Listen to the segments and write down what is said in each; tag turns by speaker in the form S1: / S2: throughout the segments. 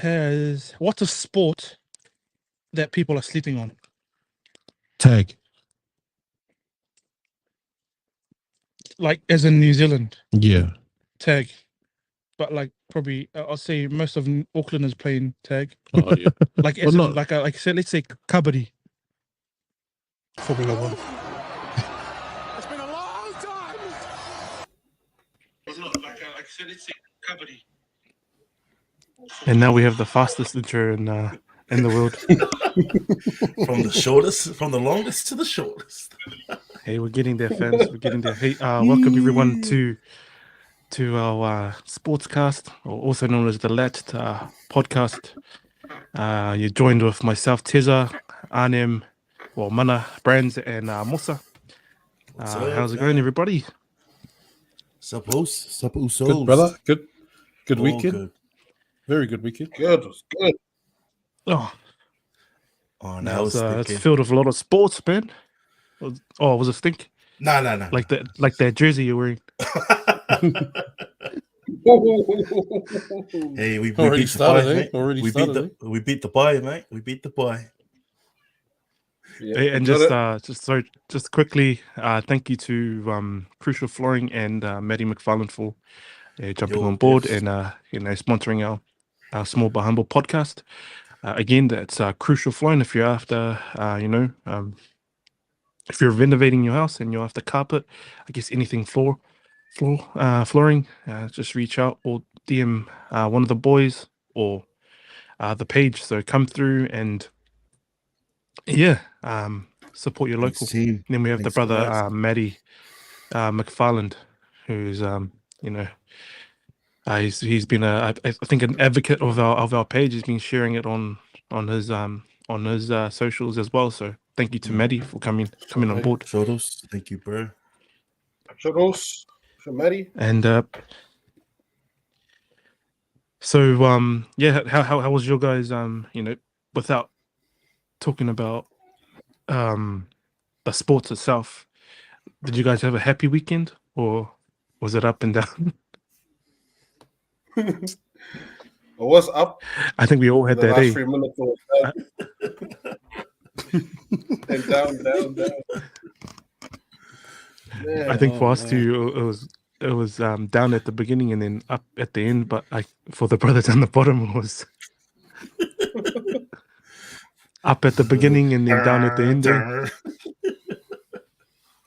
S1: What's a sport that people are sleeping on?
S2: Tag.
S1: Like, as in New Zealand,
S2: Yeah.
S1: tag. But like, probably I'll say most of Auckland is playing tag.
S2: Oh, yeah.
S1: Like,
S2: Well,
S1: as in,
S2: not-
S1: like say, let's say kabaddi. Formula One.
S3: It's been a long time.
S1: Like say, let's say kabaddi. And now we have the fastest intro in the world.
S4: From the longest to the shortest.
S1: Hey, we're getting there, fans. We're getting there. Hey, welcome everyone to our sportscast, or also known as the Latched Podcast. You're joined with myself, Teza, Arnem, Mana, Brands, and Musa. How's it going, everybody?
S4: Suppose.
S2: Good, brother. Good weekend.
S4: Good.
S2: Very good weekend.
S3: Good.
S1: Oh,
S4: Now
S1: it's filled with a lot of sports, man. Was it stink?
S4: No.
S1: Like that jersey you're wearing.
S4: Hey, we
S2: Already
S4: beat
S2: started,
S4: the
S2: eh?
S4: pie,
S2: Already
S4: we
S2: started,
S4: beat the we beat the pie, mate. We beat the pie.
S3: Yeah,
S1: And just quickly, thank you to Crucial Flooring and Maddie McFarlane for jumping
S4: Your
S1: on board
S4: gifts.
S1: and sponsoring our small but humble podcast. Again, that's Crucial Flooring. If you're after, if you're renovating your house and you're after carpet, I guess anything flooring, just reach out or DM one of the boys or the page. So come through and support your
S4: Thanks,
S1: local.
S4: team.
S1: Then we have
S4: Thanks,
S1: the brother
S4: guys.
S1: Maddie McFarland, who's he's been I think an advocate of our page. He's been sharing it on his socials as well. So thank you to Maddie for coming on board.
S4: Shotos, thank you, bro.
S3: Shotos for Maddie.
S1: And so how was your guys without talking about the sports itself, did you guys have a happy weekend or was it up and down?
S3: I was up.
S1: I think we all had
S3: The
S1: that
S3: last
S1: day.
S3: 3 minutes was and down. Yeah.
S1: I think for us too, it was down at the beginning and then up at the end. But for the brothers on the bottom, it was up at the beginning and then down at the end.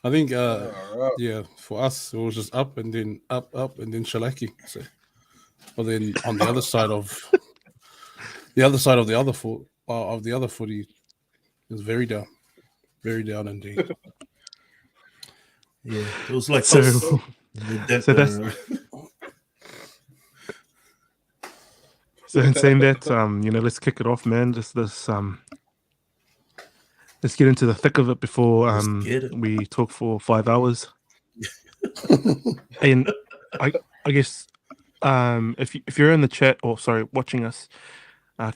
S2: I think,
S3: Alright.
S2: for us, it was just up and then shellacking. So, but then on the other side of the other foot of the other footy, it was very down indeed.
S4: Yeah, it was like
S1: So
S4: so
S1: that's so in saying that, let's kick it off, man. Let's get into the thick of it before
S4: Let's get it.
S1: we talk for 5 hours. And I guess if you're in the chat or watching us,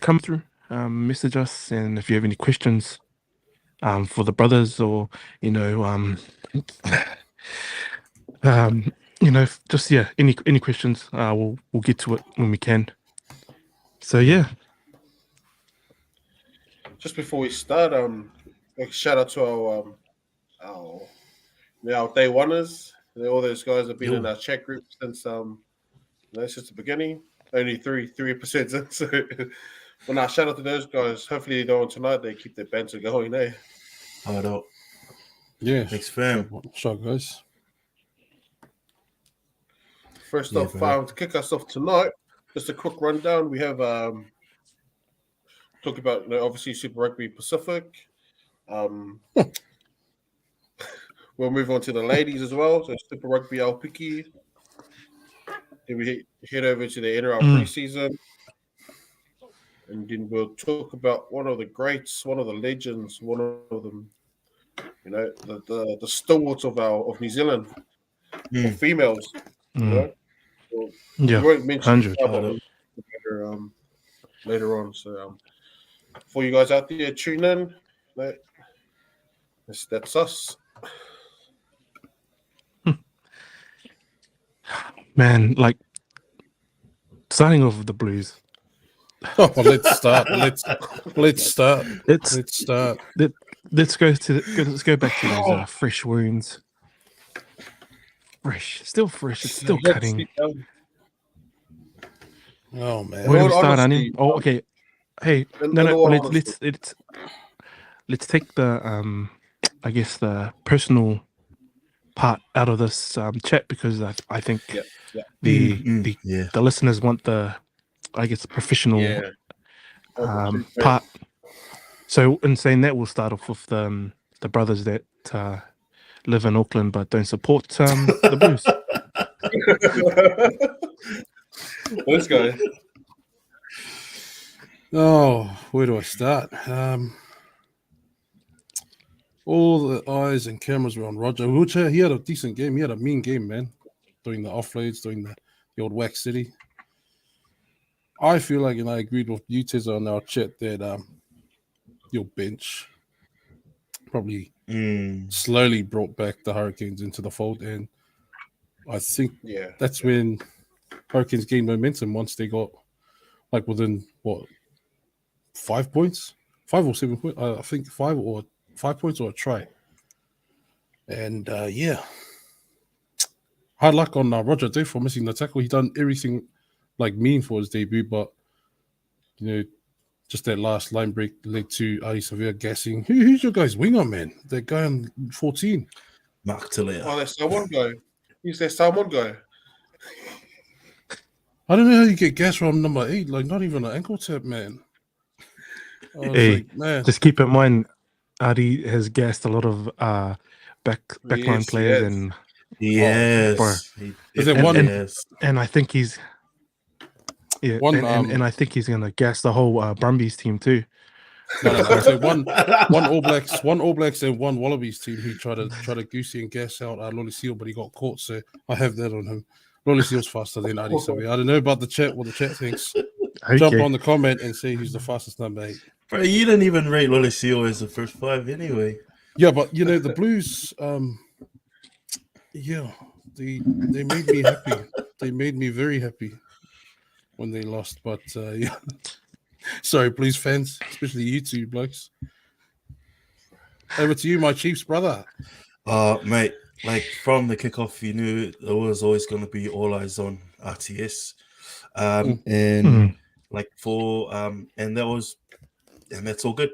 S1: come through, message us, and if you have any questions for the brothers or any questions, we'll get to it when we can. So yeah.
S3: Just before we start, a shout out to our day oneers. All those guys have been in our chat group since since the beginning. Only 3% in. So, well, now shout out to those guys. Hopefully, they're on tonight. They keep their banter going, eh?
S4: hard out.
S2: Yeah,
S4: Thanks, fam.
S2: Sure, guys.
S3: First
S4: Yeah,
S3: off,
S4: bro.
S3: to kick us off tonight, just a quick rundown. We have talk about obviously Super Rugby Pacific. We'll move on to the ladies as well. So Super Rugby Aupiki. Then we head over to the NRL preseason. And then we'll talk about one of the greats, one of the legends, one of them, the stalwarts of New Zealand, for females. So we won't mention
S1: 100.
S3: later on. So for you guys out there, tune in. That's us.
S1: Man, like starting off with the Blues,
S2: Oh, let's start. Let's start.
S1: Let's
S2: Let's start.
S1: let's go back to those fresh wounds. Still fresh. It's still cutting.
S2: Oh man.
S1: Where do we
S3: Well,
S1: start,
S3: honestly,
S1: Annie? Oh, okay. Hey,
S3: in
S1: no.
S3: all
S1: Let's take the I guess the personal part out of this chat because I think
S3: yeah.
S1: the listeners want the professional part. So in saying that, we'll start off with the brothers that live in Auckland but don't support the Blues.
S3: Let's go.
S2: Oh, where do I start? All the eyes and cameras were on Roger. Which he had a decent game. He had a mean game, man. Doing the offloads, doing the old Wax City. I feel like, and I agreed with you, Tezza, on our chat that your bench probably slowly brought back the Hurricanes into the fold, and I think that's when Hurricanes gained momentum once they got like within 5 points, 5 or 7 points. I think 5 points or a try, and hard luck on Roger Day for missing the tackle. He done everything like meaningful his debut, but just that last line break led to Adi Sevilla gassing. Who's your guys' winger, man? That guy on 14.
S4: Mark Talia.
S3: Oh, that's someone guy. He's that someone guy.
S2: I don't know how you get gas from number 8. Like, not even an ankle tap, man.
S1: Hey,
S2: man.
S1: Just keep in mind, Adi has gassed a lot of backline players, and and I think he's and I think he's gonna gas the whole Brumbies team too.
S2: No. So one All Blacks, and one Wallabies team who tried to goosey and gas out Lolly Seal, but he got caught. So I have that on him. Lolly Seal's faster than Adi Sevilla. I don't know about the chat. What the chat thinks.
S1: Okay.
S2: Jump on the comment and say who's the fastest number 8.
S4: Bro, you didn't even rate Lolly Seal as the first 5 anyway.
S2: Yeah, but the Blues. They made me happy. They made me very happy when they lost. But sorry, Blues fans, especially you two blokes. Over to you, my Chiefs brother.
S4: Mate, like from the kickoff, you knew there was always going to be all eyes on RTS, and like and that's all good.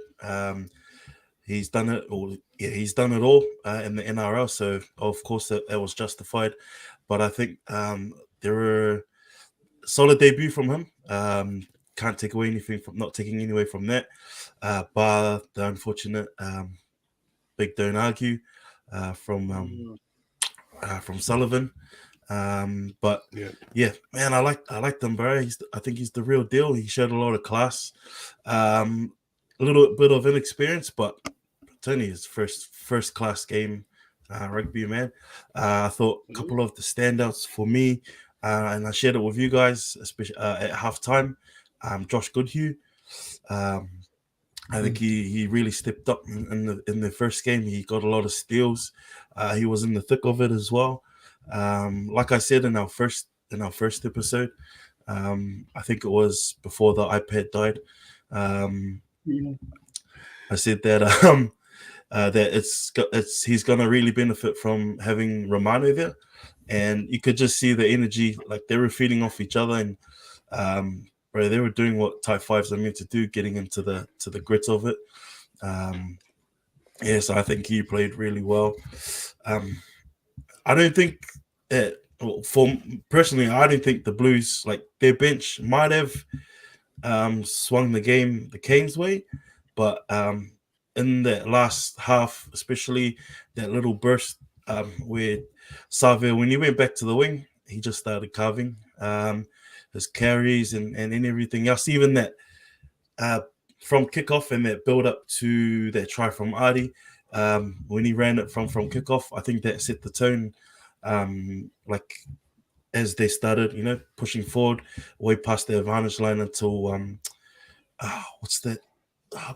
S4: He's done it all. Yeah, he's done it all in the NRL. So of course that was justified. But I think there were solid debut from him. Can't take away anything from that. Bar the unfortunate big don't argue from Sullivan. But yeah, man, I like them, bro. I think he's the real deal. He showed a lot of class, a little bit of inexperience, but Tony, his first class game rugby, man. I thought a couple of the standouts for me, and I shared it with you guys, especially at halftime. Josh Goodhue, I think he really stepped up in the first game. He got a lot of steals. He was in the thick of it as well. Like I said in our first episode, I think it was before the iPad died. I said that that he's gonna really benefit from having Romano there, and you could just see the energy, like they were feeding off each other, and they were doing what type 5s are meant to do, getting into the grit of it. So I think he played really well. I don't think I don't think the Blues, like their bench, might have swung the game the Canes way, but in that last half, especially that little burst where Saville, when he went back to the wing, he just started carving his carries and everything else. Even that from kickoff and that build up to that try from Adi, when he ran it from kickoff, I think that set the tone. Like as they started, pushing forward way past the advantage line until what's that?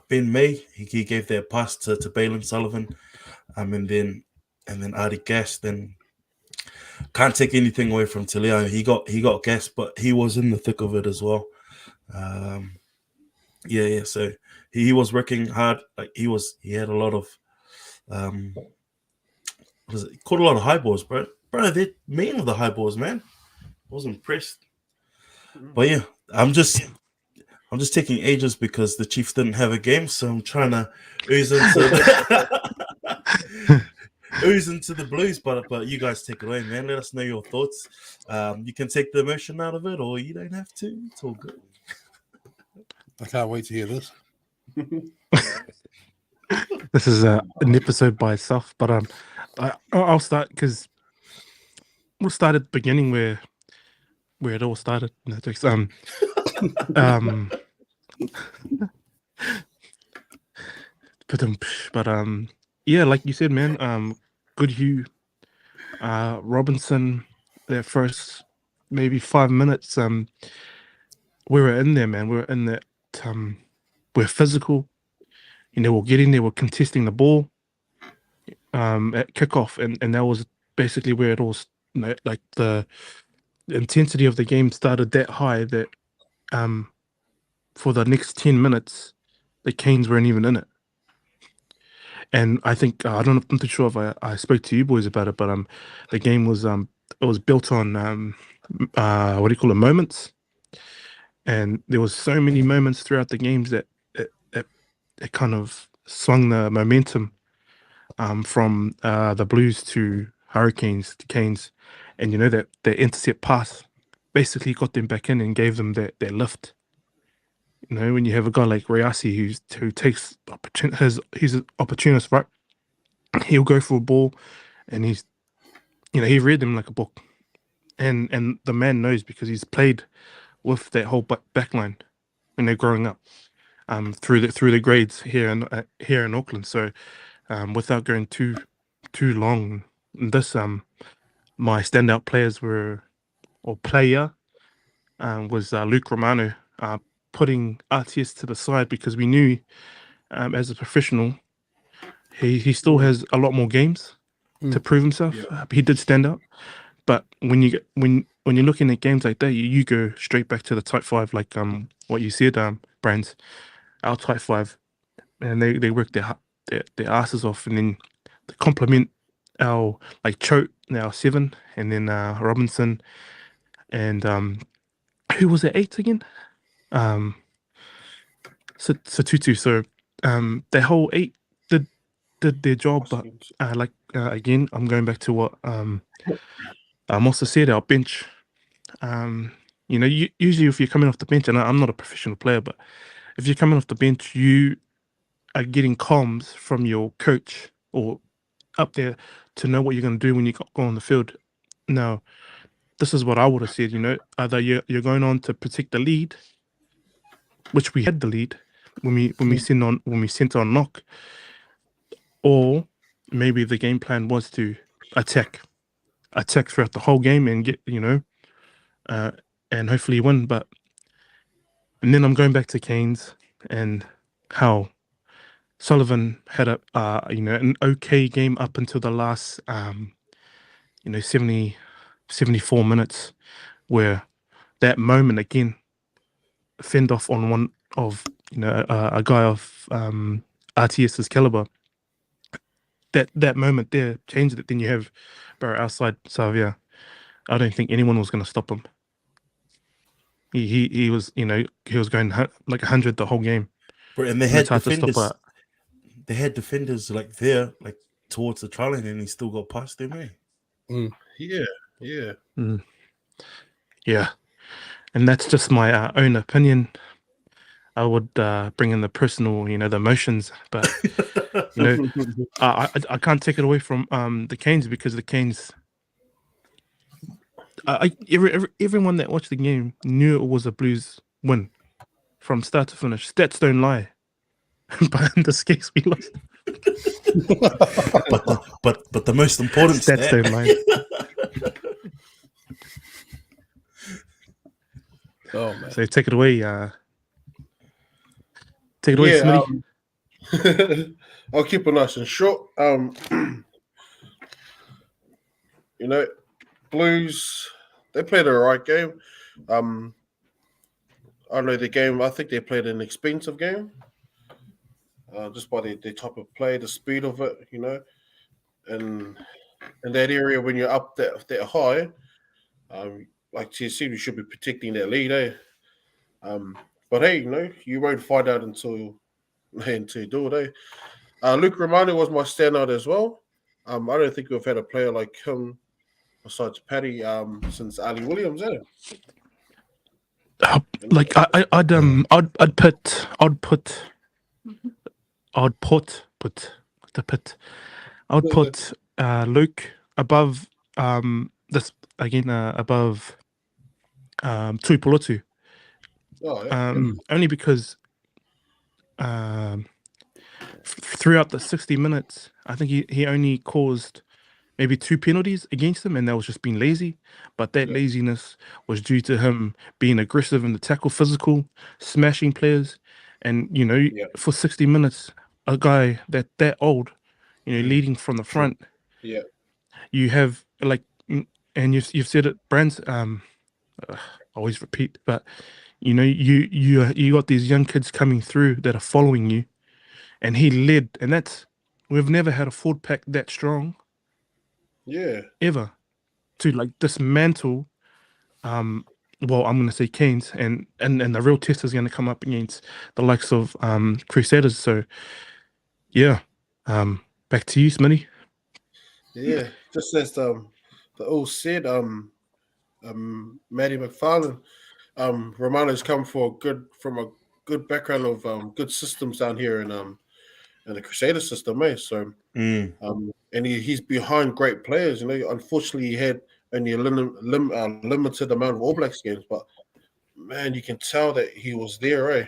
S4: Ben May, he gave that pass to Balin Sullivan, and then Adi gassed. And can't take anything away from Talia. He got gassed, but he was in the thick of it as well. Yeah. So he was working hard. Like he had a lot of he caught a lot of high balls, bro. Bro, they're mean with the high balls, man. I was impressed. But yeah, I'm just taking ages because the Chiefs didn't have a game, so I'm trying to ooze into ooze into the Blues. But you guys take it away, man. Let us know your thoughts. You can take the emotion out of it, or you don't have to. It's all good.
S2: I can't wait to hear this.
S1: This is an episode by itself, but I'll start because we'll start at the beginning where it all started. No, jokes. But yeah, like you said, man. Goodhue, Robinson, their first maybe 5 minutes. We were in there, man. We were in that. We're physical. We're getting there. We're contesting the ball. At kickoff, and that was basically where it all. Like the intensity of the game started that high that for the next 10 minutes, the Canes weren't even in it. And I think I'm not too sure if I spoke to you boys about it, but the game was it was built on what do you call it, moments, and there was so many moments throughout the games that it kind of swung the momentum from the Blues to Hurricanes to Canes, and that intercept pass basically got them back in and gave them that lift. When you have a guy like Rayasi who takes he's an opportunist, right? He'll go for a ball, and he read them like a book, and the man knows because he's played with that whole back line when they're growing up, through the grades here in Auckland. So, without going too long, this my standout players was Luke Romano, putting RTS to the side because we knew, as a professional, he still has a lot more games to prove himself.
S3: Yeah.
S1: He did stand out, but when you're looking at games like that, you go straight back to the type 5, like what you said, Brands, our type 5, and they work their asses off, and then they complement our like Choate, our 7, and then Robinson, and who was at 8 again? Tutu. So their whole 8 did their job, but again, I'm going back to what Mossa said. Our bench, usually if you're coming off the bench, and I'm not a professional player, but if you're coming off the bench, you are getting comms from your coach or up there to know what you're going to do when you go on the field. Now, this is what I would have said. Either you're going on to protect the lead, which we had the lead when we sent on knock, or maybe the game plan was to attack throughout the whole game and get and hopefully win. And then I'm going back to Canes and how Sullivan had an okay game up until the last 74 minutes, where that moment again fend off on one of a guy of RTS's caliber. That moment there changed it. Then you have Barrett outside Savia. I don't think anyone was going to stop him. He was he was going like 100 the whole game.
S4: Bro, and they had defenders. They had defenders like there, like towards the try line, and he still got past them, eh?
S3: Yeah.
S1: Yeah, and that's just my own opinion. I would bring in the personal, the emotions, but I can't take it away from the Canes, because the Canes, everyone that watched the game knew it was a Blues win from start to finish. Stats don't lie, but in this case we lost.
S4: but the most important
S1: stats don't lie.
S2: Oh man!
S1: So take it away. Take it away, Smitty.
S3: I'll keep it nice and short. Blues, they played a right game. I know the game. I think they played an expensive game, just by the type of play, the speed of it, and in that area when you're up that high, like TSC, we should be protecting that lead, eh? But hey, you won't find out until you do it, eh? Luke Romano was my standout as well. I don't think we've had a player like him besides Paddy since Ali Williams, eh?
S1: Like I'd put Luke above this again above Tuipulotu.
S3: Oh, yeah.
S1: Only because throughout the 60 minutes, I think he only caused maybe 2 penalties against him, and that was just being lazy. But that laziness was due to him being aggressive in the tackle, physical, smashing players. And, for 60 minutes, a guy that old, leading from the front, you have, and you've said it, Brands, always repeat, but, you got these young kids coming through that are following you, and he led, and we've never had a forward pack that strong.
S3: Yeah.
S1: Ever to dismantle I'm gonna say Canes, and the real test is gonna come up against the likes of Crusaders. So back to you, Smitty.
S3: Yeah. Just as the all said, Matty McFarlane, Romano's come from a good background of good systems down here in the Crusader system, eh? So and he's behind great players. Unfortunately, he had only a limited amount of All Blacks games, but man, you can tell that he was there, eh?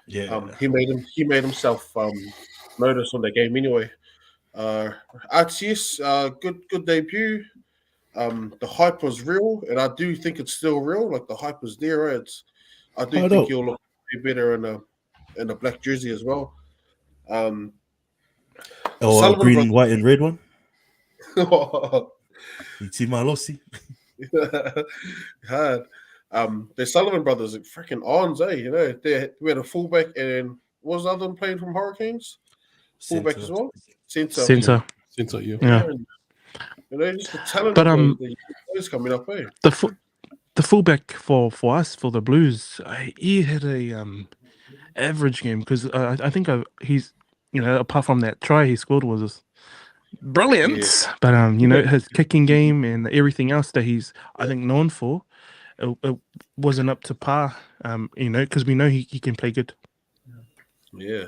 S4: Yeah.
S3: He made himself notice on the game anyway. RTS, good debut. The hype was real, and I do think it's still real. Like the hype is there. Eh? I think he'll look better in a black jersey as well.
S4: Green, white, and red one. Itimalosi.
S3: Hard. The Sullivan brothers are freaking ons, eh? We had a fullback, and what was the other one playing from Hurricanes? Fullback as well.
S1: Centre. Yeah.
S3: Just the talent
S1: but
S3: of the players coming up, eh?
S1: The fullback for us, for the Blues, he had a average game, because I think he's apart from that try he scored was brilliant, but his kicking game and everything else that he's I think known for, it wasn't up to par, because we know he can play good.
S3: Yeah.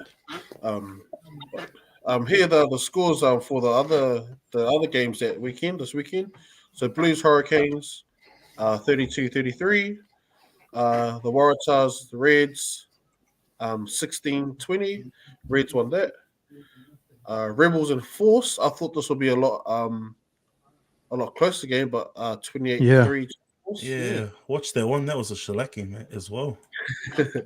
S3: Here are the scores for the other games this weekend. So Blues Hurricanes 32-33. The Waratahs, the Reds 16-20. Reds won that. Rebels and Force. I thought this would be a lot closer game, but 28-3.
S4: Yeah, watch that one. That was a shellacking, mate, as well.
S3: Did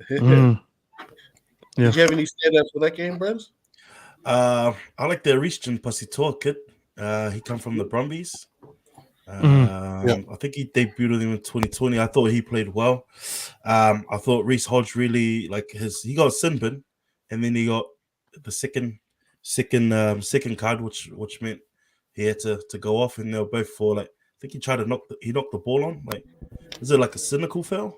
S3: you have any standouts for that game, Brent?
S4: I like the Richard Pasitoa kid. He come from the Brumbies. I think he debuted him in 2020. I thought he played well. I thought Reece Hodge really he got sin bin, and then he got the second card, which meant he had to go off, and they were both for I think he tried to knock the ball on. Is it like a cynical foul?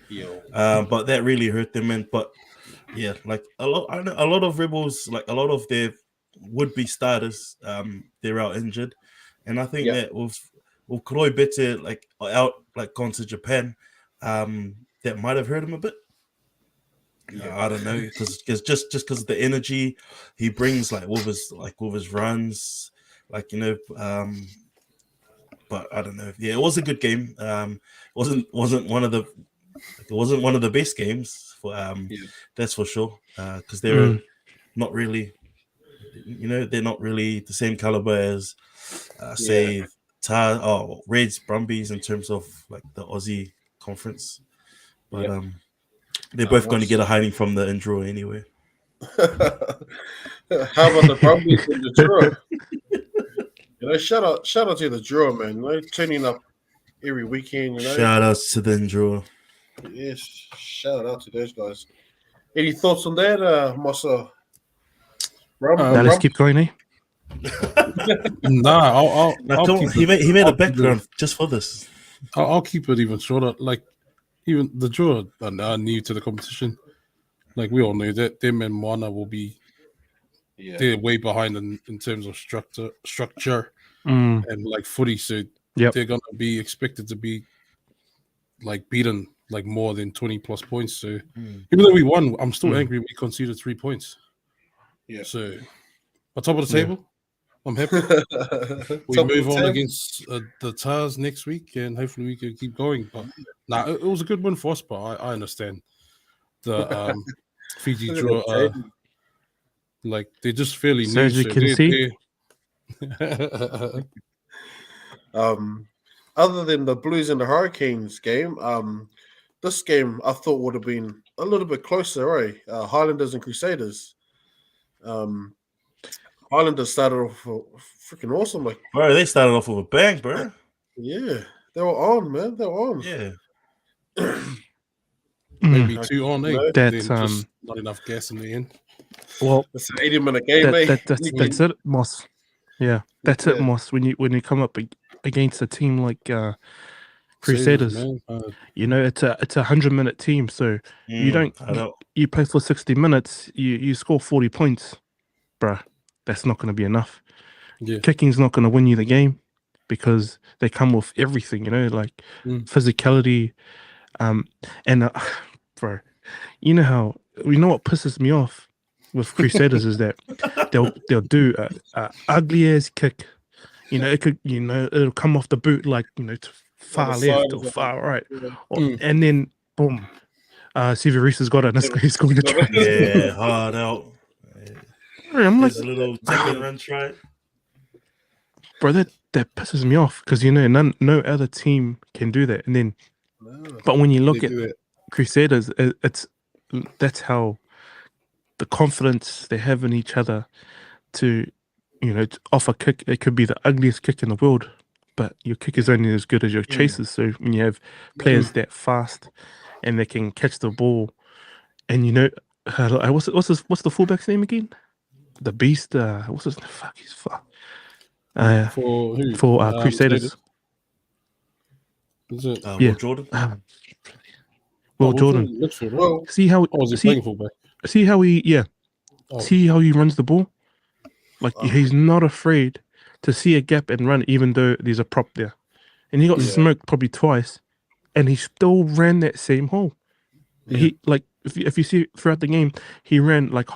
S3: Yeah.
S4: But that really hurt them, man. But yeah, a lot of Rebels, a lot of their would-be starters, they're out injured, and I think that with Kroy Bete out gone to Japan, that might have hurt him a bit. I don't know, because just because of the energy he brings, with his runs, but I don't know. Yeah, it was a good game. Wasn't one of the best games for that's for sure. Because they're not really, they're not really the same caliber as Reds, Brumbies in terms of the Aussie conference. But they're both going to get a hiding from the Indra anyway.
S3: How about the Brumbies and the Drua? Shout out to the Drua, man. Turning up every weekend.
S4: Shout out to the Indra.
S3: Yes, shout out to those guys. Any thoughts on that, Mossa?
S1: Now let's keep going, eh?
S2: Nah,
S4: Now,
S2: I'll
S4: come on,
S2: keep
S4: he
S2: it.
S4: made
S2: I'll
S4: a
S2: keep it-
S4: background just for this.
S2: I'll keep it even shorter. Like even the draw are new to the competition. Like we all know that them and Moana will be they're way behind in terms of structure and like footy. So
S1: Yep.
S2: they're gonna be expected to be like beaten like more than 20 plus points. So even though we won, I'm still angry we conceded 3 points.
S3: Yeah.
S2: So on top of the table, I'm happy. We
S3: Top of
S2: move
S3: the
S2: on
S3: table.
S2: against the Tars next week, and hopefully we can keep going. But it was a good win for us. But I understand the Fiji
S3: Look at
S2: draw.
S3: the table.
S2: Like they're just fairly
S1: So
S2: new.
S1: as you can see-
S3: Other than the Blues and the Hurricanes game, this game I thought would have been a little bit closer, right? Highlanders and Crusaders. Highlanders started off freaking awesome. Like,
S4: Bro, they started off with a bang, bro.
S3: yeah, they were on, man. They were on.
S4: Yeah.
S2: maybe 2 on, eh?
S3: No,
S2: Then
S1: That's,
S2: just not enough gas in the end.
S1: Well,
S3: It's an 80-minute game, mate.
S1: that's it, Moss. Yeah, that's it,
S3: Yeah.
S1: Moss. When you come up against a team like Crusaders,
S2: man.
S1: you know it's a 100-minute team, so you don't
S4: I know.
S1: you play for 60 minutes, you score 40 points, bruh. That's not going to be enough.
S2: Yeah.
S1: Kicking's not going to win you the game because they come with everything, you know, like physicality, and bro, you know what pisses me off with Crusaders is that they'll do a ugly ass kick, you know, it'll come off the boot like, you know, to far
S3: the
S1: left
S3: side
S1: or
S3: of
S1: far right,
S3: Yeah.
S1: and then boom, Severus has got it and he's scoring a try.
S4: Yeah, hard out.
S1: I'm like,
S4: There's a little second run try.
S1: bro, that pisses me off because, you know, no other team can do that. And then, but when you look
S2: They
S1: at
S2: do it.
S1: Crusaders, that's how the confidence they have in each other to, you know, to off a kick. It could be the ugliest kick in the world, but your kick is only as good as your chasers. So when you have players that fast and they can catch the ball, and you know, what's the fullback's name again? The Beast. What's his name? Fuck, he's fuck.
S2: For who?
S1: For Crusaders.
S2: Is it?
S1: Yeah.
S4: Will Jordan.
S1: Will Jordan.
S2: Midfield, right?
S3: Well,
S1: See how
S2: Or was he playing fullback?
S1: see how he
S2: Oh.
S1: see how he runs the ball. Like he's not afraid to see a gap and run, even though there's a prop there. And he got smoked probably twice, and he still ran that same hole. He like if you see throughout the game, he ran like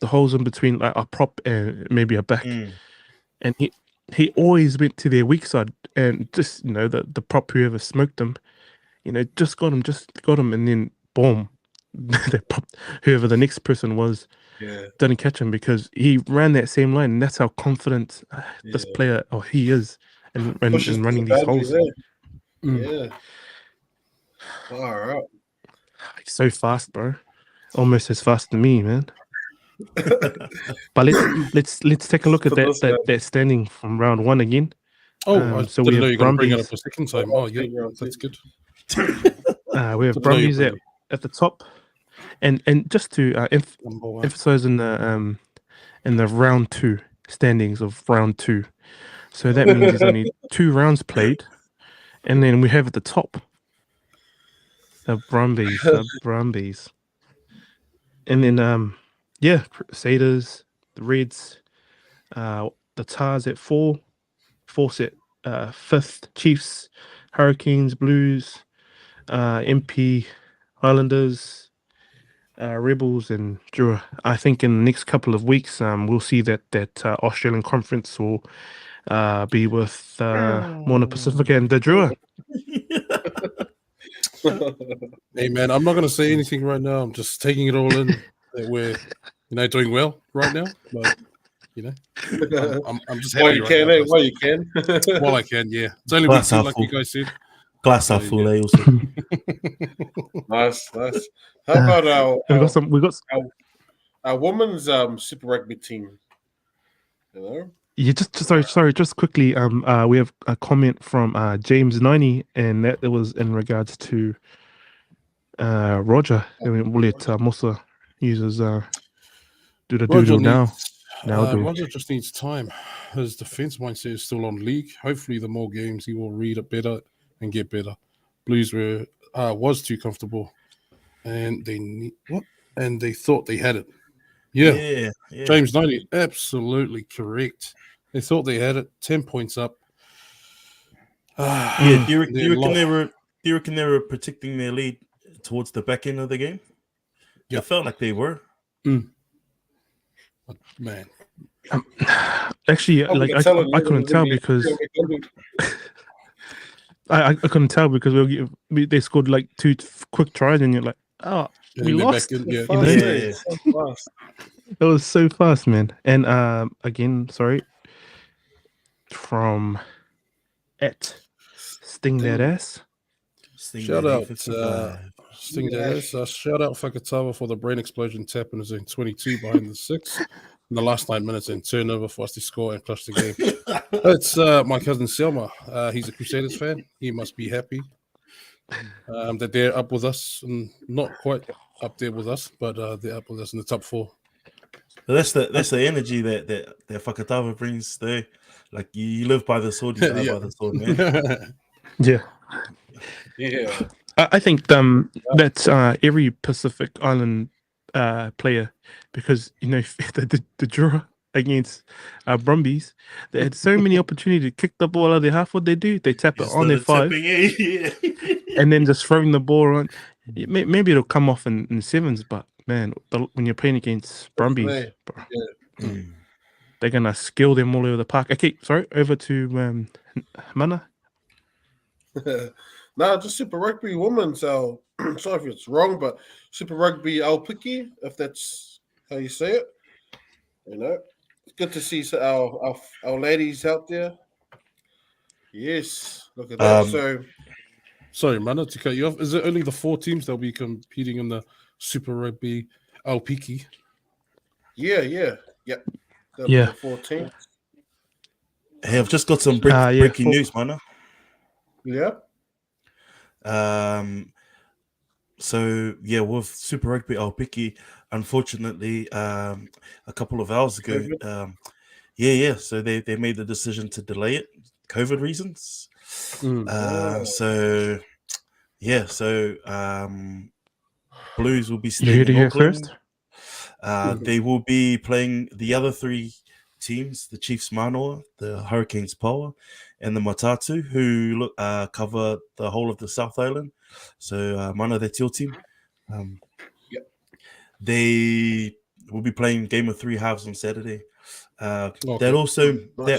S1: the holes in between like a prop and maybe a back, and he always went to their weak side, and just, you know, the prop, whoever smoked him, you know, just got him, and then boom, the prop, whoever the next person was, didn't catch him because he ran that same line, and that's how confident this player he is in running these holes.
S3: Yeah. All right.
S1: He's so fast, bro. Almost as fast as me, man. But let's take a look at that standing from round one again.
S2: Oh,
S1: so
S2: we
S1: we
S2: know
S1: have
S2: you're going to bring it
S1: Brumbies.
S2: up a second time. Oh, yeah, that's good.
S1: We have Brumbies at the top, and just to
S2: Number one.
S1: emphasize in the round two standings of round two. So that means there's only 2 rounds played, and then we have at the top the Brumbies, and then Crusaders, the Reds, the Tars at 4, Force at 5th, Chiefs, Hurricanes, Blues, MP, Islanders, Rebels, and Drua. I think in the next couple of weeks, we'll see that Australian conference will be with Moana Pacifica and the Drua.
S2: Hey, man, I'm not going to say anything right now. I'm just taking it all in that we're, doing well right now. But, I'm just
S3: While
S2: happy
S3: you
S2: right
S3: can,
S2: now.
S3: while you can.
S2: While I can, yeah. It's only
S4: Glass
S2: week 2,
S4: half
S2: like
S4: full.
S2: you guys said.
S4: Glass half full, eh? Also.
S3: Nice. How about
S1: we got
S3: our women's Super Rugby team? You know?
S1: Yeah, sorry, just quickly. We have a comment from James 90, and that it was in regards to Roger. I mean, we'll let Musa users do the
S2: Roger
S1: doodle now.
S2: Roger just needs time. His defense mindset is still on league. Hopefully, the more games he will read it better and get better. Blues was too comfortable, and they thought they had it. Yeah. James 90, absolutely correct. They thought they had it. 10 points up.
S4: Do you reckon they were protecting their lead towards the back end of the game?
S2: Yeah.
S4: It felt like they were.
S2: Man.
S1: Actually, like I couldn't tell because I couldn't tell because they scored like 2 quick tries and you're like, oh, we lost.
S3: It
S1: was so fast, man. And again, sorry, from Sting That Ass.
S2: Shout out Sting That Ass. Shout out Fakatawa for the brain explosion tap in his own 22 behind the 6 in the last 9 minutes and turnover for us to score and clutch the game. It's my cousin Selma. He's a Crusaders fan. He must be happy that they're up with us and not quite up there with us, but they're up with us in the top 4.
S4: That's the energy that Fakatawa brings there. Like you live by the sword, you die by the sword, man.
S3: Yeah.
S1: I think that's every Pacific Island player, because you know the draw against Brumbies, they had so many opportunities to kick the ball out of their half. What they do, they tap it on their 5, and then just throwing the ball on. Maybe it'll come off in sevens, but man, when you're playing against Brumbies, they're gonna skill them all over the park. Okay, sorry, over to Mana.
S3: No, just Super Rugby Women. So sorry if it's wrong, but Super Rugby Aupiki, if that's how you say it. You know, it's good to see our ladies out there. Yes, look at that.
S2: Sorry, Mana, to cut you off. Is it only the 4 teams that'll be competing in the Super Rugby Aupiki?
S3: Yeah. That'll be the 4 teams.
S4: Hey, I've just got some breaking news, Mana.
S3: Yeah.
S4: So yeah, with Super Rugby Aupiki, unfortunately, a couple of hours ago, so they made the decision to delay it, COVID reasons. Blues will be staying in Auckland. They will be playing the other 3 teams, the Chiefs Manoa, the Hurricanes Power, and the Matatu, who cover the whole of the South Island. So, Mana, that's your team. They will be playing game of 3 halves on Saturday. That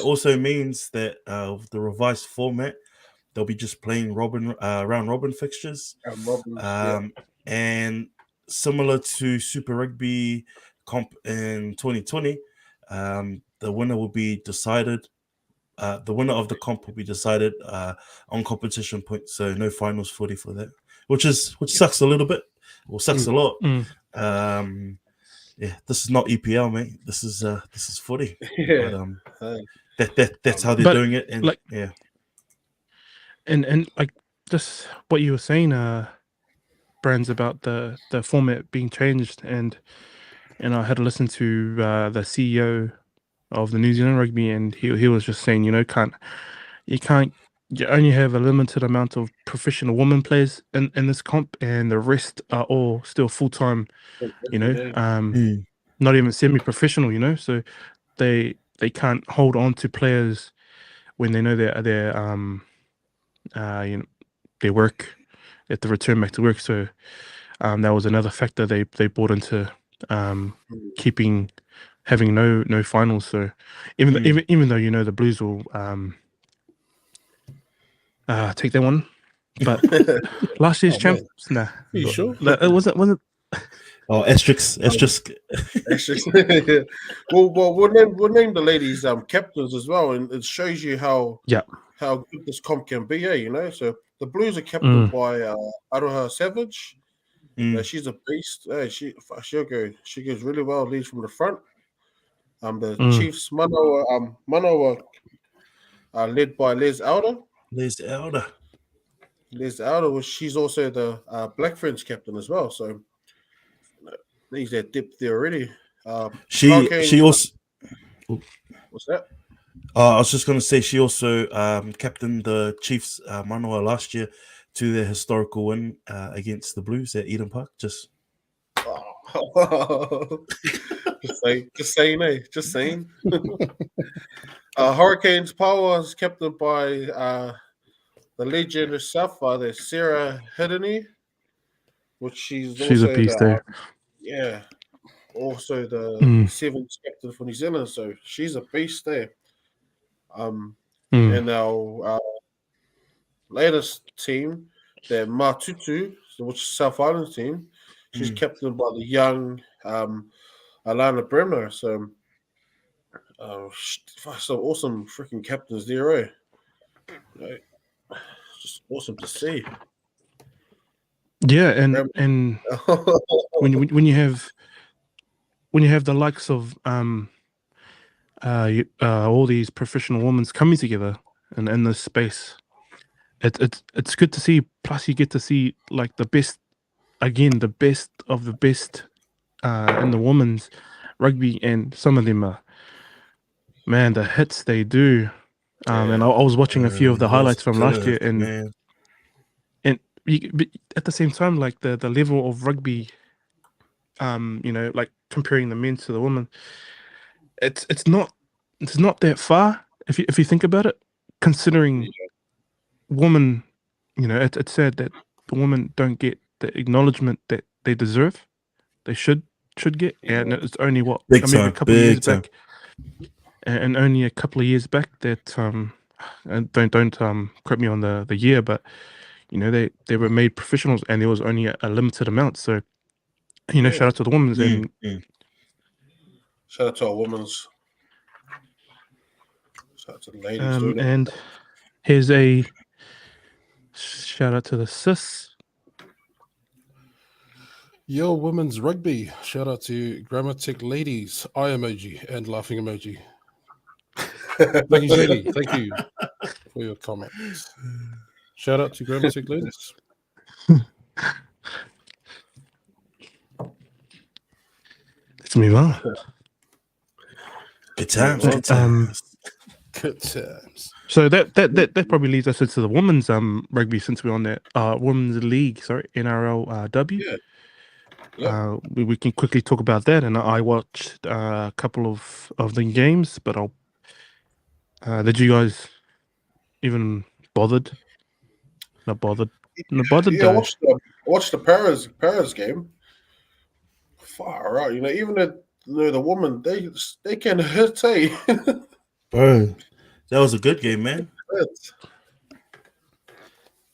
S4: also means that the revised format, they'll be just playing round robin fixtures. And similar to Super Rugby Comp in 2020, the winner will be decided. The winner of the comp will be decided on competition points, so no finals footy for that, which sucks a little bit, or sucks a lot. This is not EPL, mate. This is footy. But, that's how they're doing it, and
S1: like, and like just what you were saying, Brands, about the format being changed, and I had to listen to the CEO of the New Zealand Rugby, and he was just saying, you only have a limited amount of professional women players in this comp, and the rest are all still full-time, not even semi-professional, so they can't hold on to players when they know their work, at the return back to work. So that was another factor they brought into having no finals. So even though the Blues will take that one, but last year's champs, nah.
S2: Are you sure?
S1: It wasn't.
S4: Oh, asterisk.
S3: Well, we'll name the ladies captains as well, and it shows you how good this comp can be. So the Blues are captained by Aroha Savage. She's a beast. She goes really well, leads from the front. The Chiefs Manoa are led by Les Elder. Liz Aldo, she's also the Black French captain as well. So there's that depth there already.
S4: She
S3: Hurricanes,
S4: also.
S3: what's that?
S4: I was just going to say she also captained the Chiefs Manoa last year to their historical win against the Blues at Eden Park. Just
S3: just saying. Hurricanes power is captained by the legend herself, there's Sarah Hiddeney, which she's also
S1: a beast, eh?
S3: also the seventh captain for New Zealand. So she's a beast there. And our latest team, the Matutu, which is South Island team, she's captained by the young Alana Bremner. So some awesome freaking captains there, eh? Right. Just awesome to see.
S1: Yeah, and when you have the likes of all these professional women coming together in this space, it's good to see. Plus, you get to see like the best of the best in the women's rugby, and some of them are, man, the hits they do. And I was watching a few of the highlights from last year, and but at the same time, like the level of rugby, like comparing the men to the women, it's not that far if you think about it, considering women, it's sad that the women don't get the acknowledgement that they deserve, they should get, and it's only a couple of years back, and only a couple of years back that and don't quote me on the year, but they were made professionals, and there was only a limited amount. So shout out to the women's and
S3: shout out to our women's. Shout out to the ladies.
S1: And here's a shout out to the sis.
S2: Yo, women's rugby. Shout out to Grammatic ladies. Eye emoji and laughing emoji. Thank you, Sadie. Thank you for your comments. Shout out to Grammatic ladies.
S1: Let's move on.
S4: Good times.
S2: Good times.
S1: So that probably leads us into the women's rugby, since we're on that women's league. Sorry, NRLW.
S3: Yeah.
S1: We can quickly talk about that. And I watched a couple of the games, but did you guys even bothered? Not bothered.
S3: Yeah, I watched the Paris game. Far out, even the woman, they can hit, hey.
S4: Bro, that was a good game, man.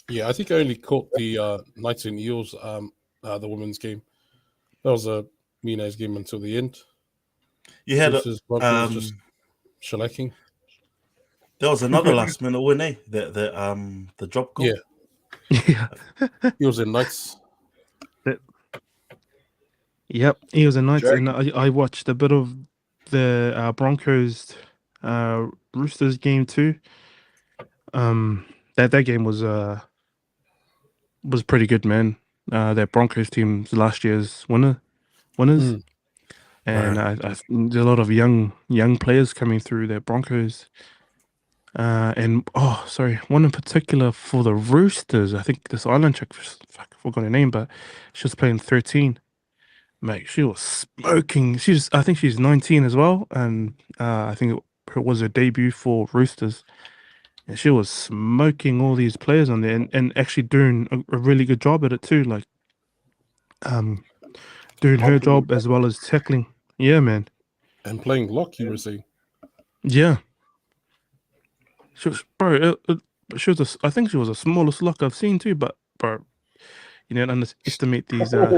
S2: Yeah, I think I only caught the Knights and Eels, the women's game. That was a Mina's game until the end.
S4: You had
S2: just shellacking.
S4: There was another last minute win, eh? The drop goal.
S1: Yeah.
S2: He was in Knights.
S1: Yep, he was a Knights, and I watched a bit of the Broncos Roosters game too. That game was pretty good, man. That Broncos team's last year's winners, and there's a lot of young players coming through that Broncos. And one in particular for the Roosters. I think this Island chick, I forgot her name, but she was playing 13. Mate, she was smoking. I think she's 19 as well, and I think it was her debut for Roosters. And she was smoking all these players on there, and actually doing a really good job at it too. Like, doing her job as well as tackling. Yeah, man.
S2: And playing lock, you were saying.
S1: Yeah. She was, bro. I think she was the smallest lock I've seen too. But bro, you don't underestimate these. For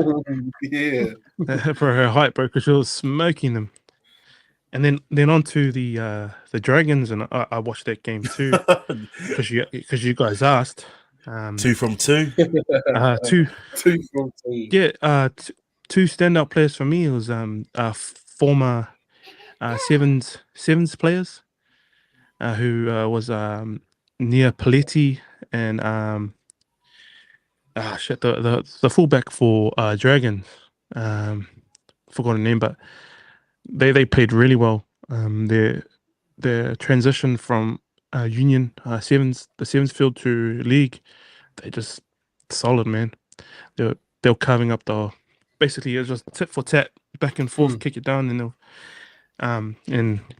S1: her height, bro, because she was smoking them. And then on to the Dragons, and I watched that game too because you guys asked.
S4: 2 from 2.
S3: 2 from 2.
S1: Yeah. Two standout players for me. It was former Sevens players. Who was Nia Paletti and shit, the fullback for Dragons, forgotten the name, but they played really well. Their transition from Union the sevens field to league, they just solid, man. They were carving up basically it was just tit for tat, back and forth, kick it down, and they'll and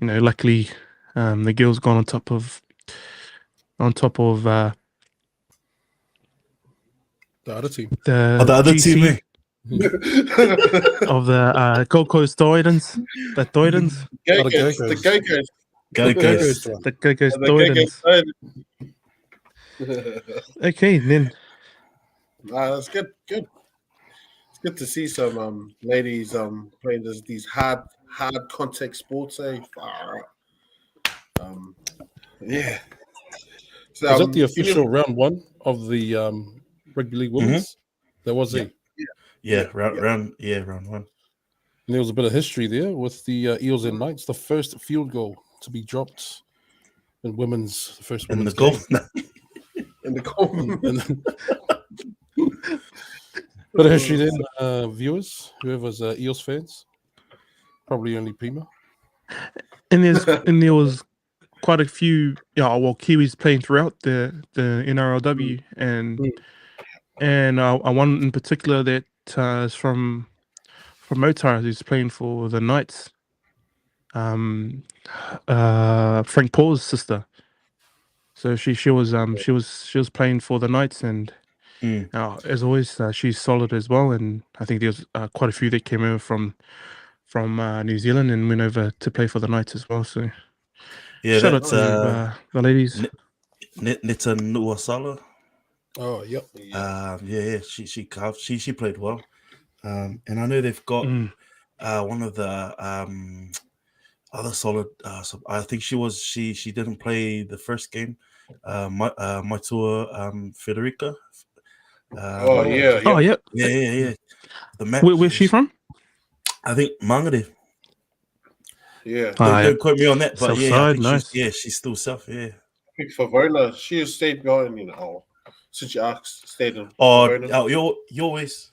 S1: luckily the girls gone on top of
S2: The other team.
S1: the
S4: Oh, the other
S1: GC
S4: team, eh?
S1: of the Gold Coast Doidens. The Doidens.
S3: Go-Go's, the Go-Go's.
S4: Go Ghost.
S1: The Gold Coast
S3: The Go-Go's.
S1: Doidens. Okay, then.
S3: That's good. Good. It's good to see some ladies playing these hard contact sports. Far out. Yeah. So,
S2: Was that the official round one of the rugby league women's? There was
S4: round one.
S2: and there was a bit of history there with the Eels and Knights. The first field goal to be dropped in women's, the first
S4: In the
S2: women's
S4: goal.
S2: game.
S3: in the goal.
S2: And then, bit of history then, viewers, whoever's Eels fans, probably only Pima.
S1: And there was quite a few Kiwis playing throughout the NRLW, and one in particular that is from Motar, who's playing for the Knights. Frank Paul's sister. So she was playing for the Knights, and as always, she's solid as well. And I think there's quite a few that came over from New Zealand and went over to play for the Knights as well. So
S4: Yeah,
S1: shout out
S4: that's
S1: to the ladies.
S4: Nita Nuasala.
S2: Oh, yep.
S4: She played well. And I know they've got one of the other solid. I think she didn't play the first game. Maitua Federica.
S1: Yeah.
S4: The match.
S1: Where's she from?
S4: I think Mangere.
S3: Yeah.
S4: Don't quote me on that, but
S1: Nice.
S4: she's still South. Yeah.
S3: Favola, she has stayed behind, since you asked, stayed in.
S4: Oh,
S3: Favola.
S4: you always.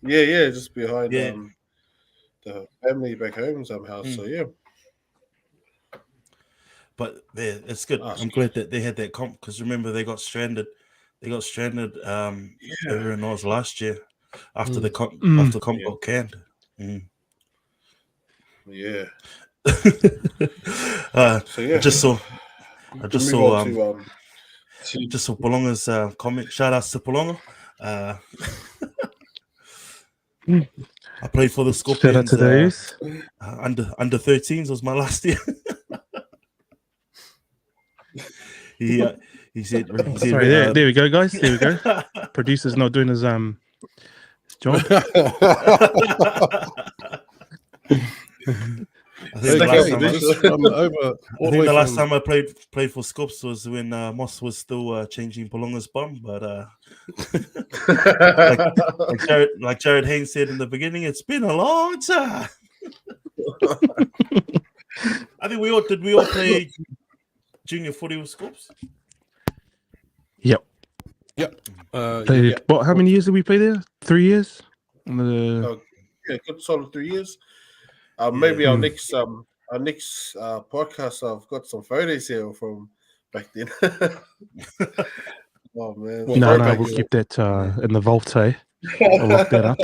S3: Yeah, just behind
S4: Yeah.
S3: the family back home somehow. So yeah.
S4: But yeah, it's good. I'm glad that they had that comp, because remember they got stranded. Over in Oz last year after the comp got canned.
S3: Yeah.
S4: So yeah, I just saw Polonga's comment. Shout out to Polonga. I played for the Scorpions.
S1: Shout out to those.
S4: Under 13s was my last year. He said,
S1: Sorry, there we go, guys. There we go. Producer's not doing his job.
S4: I think the last time I played for Scops was when Moss was still changing Polonga's bum, but like Jared Haynes said in the beginning, it's been a long time. I think we all play junior footy with Scops?
S1: Yep.
S2: Yep.
S1: How many years did we play there? 3 years?
S3: Good solid 3 years. Maybe our next podcast, I've got some photos here from back then. Oh man!
S1: No, we'll keep that in the vault. I'll look that up.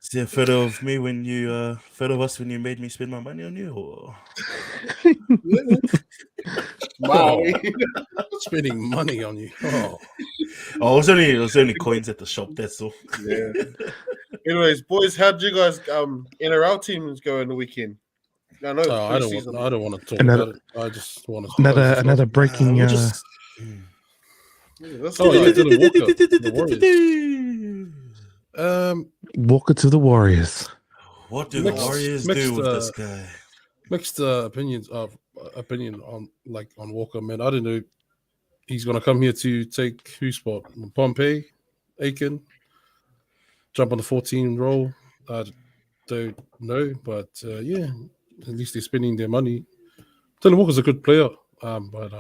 S4: Is there a photo of me when you us when you made me spend my money on you? Or?
S3: Wow,
S2: spending money on you.
S4: It was only coins at the shop. That's all.
S3: Yeah. Anyways, boys, how did you guys NRL teams go in the weekend? I know.
S2: I don't want to talk about it. I just want to.
S1: Another breaking.
S3: That's
S1: Walker to the Warriors.
S4: What do the Warriors do with this guy?
S2: Mixed opinion on Walker, man. I don't know. He's gonna come here to take whose spot? Pompey, Aiken, jump on the 14 role. I don't know, but at least they're spending their money. Taylor Walker's a good player, but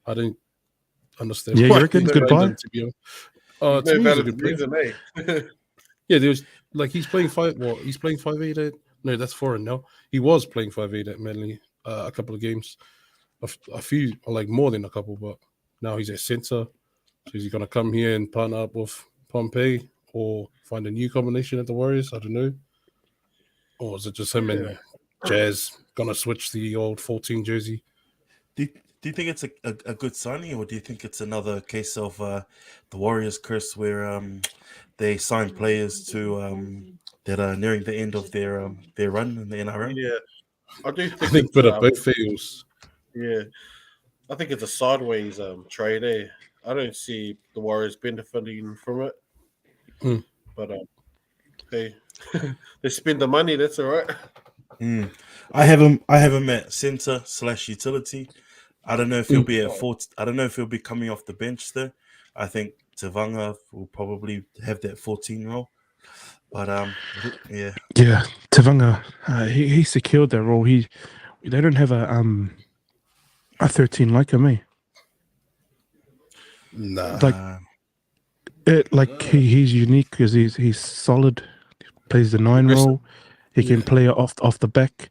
S2: I don't understand.
S1: Yeah,
S2: why
S1: you reckon?
S2: he's
S1: Goodbye?
S2: random, to be honest.
S3: No
S2: To me, he's a
S3: valid
S2: good player.
S3: reason, eh?
S2: Yeah, there was like he's playing five. What he's playing 5'8" at. No, that's foreign now. He was playing 5'8" at Manly a couple of games, a few like more than a couple, but now he's at centre. So is he gonna come here and partner up with Pompey or find a new combination at the Warriors? I don't know. Or is it just him and Jazz gonna switch the old 14 jersey?
S4: Do you think it's a good signing, or do you think it's another case of the Warriors curse where they sign players to that are nearing the end of their run in the NRL?
S3: Yeah, I do
S2: I
S3: think
S2: think
S3: it's,
S2: bit of both feels.
S3: yeah, I think it's a sideways trade. Eh? I don't see the Warriors benefiting from it. But hey, they spend the money. That's all right.
S4: I have him at centre / utility. I don't know if he'll be at 4. I don't know if he'll be coming off the bench though. I think Tavanga will probably have that 14 role. But yeah.
S1: Yeah, Tavanga, he secured that role. They don't have a 13 like him, eh?
S2: Nah.
S1: He's unique because he's solid. He plays the 9 role. He can play it off the back.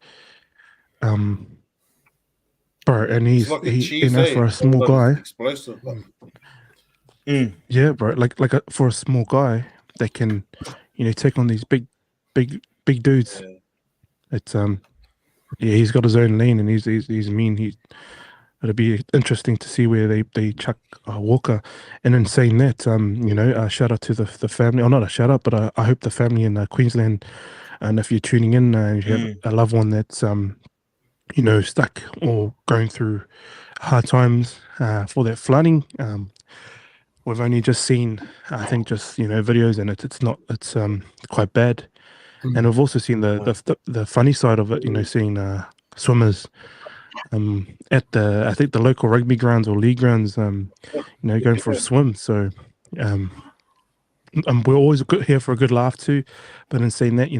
S1: Bro, and he's
S3: Like a
S1: he
S3: cheese,
S1: you know, for a small guy.
S3: Explosive.
S1: Yeah, bro. For a small guy that can, take on these big dudes.
S3: Yeah.
S1: It's he's got his own lane and he's mean. It'll be interesting to see where they chuck Walker. And in saying that, shout out to the family. Or not a shout out, but I hope the family in Queensland, and if you're tuning in and you have a loved one that's stuck or going through hard times for that flooding. We've only just seen, I think, videos, and it's quite bad. And we've also seen the funny side of it, seeing swimmers at I think the local rugby grounds or league grounds, going for a swim. So we're always here for a good laugh too. But in saying that,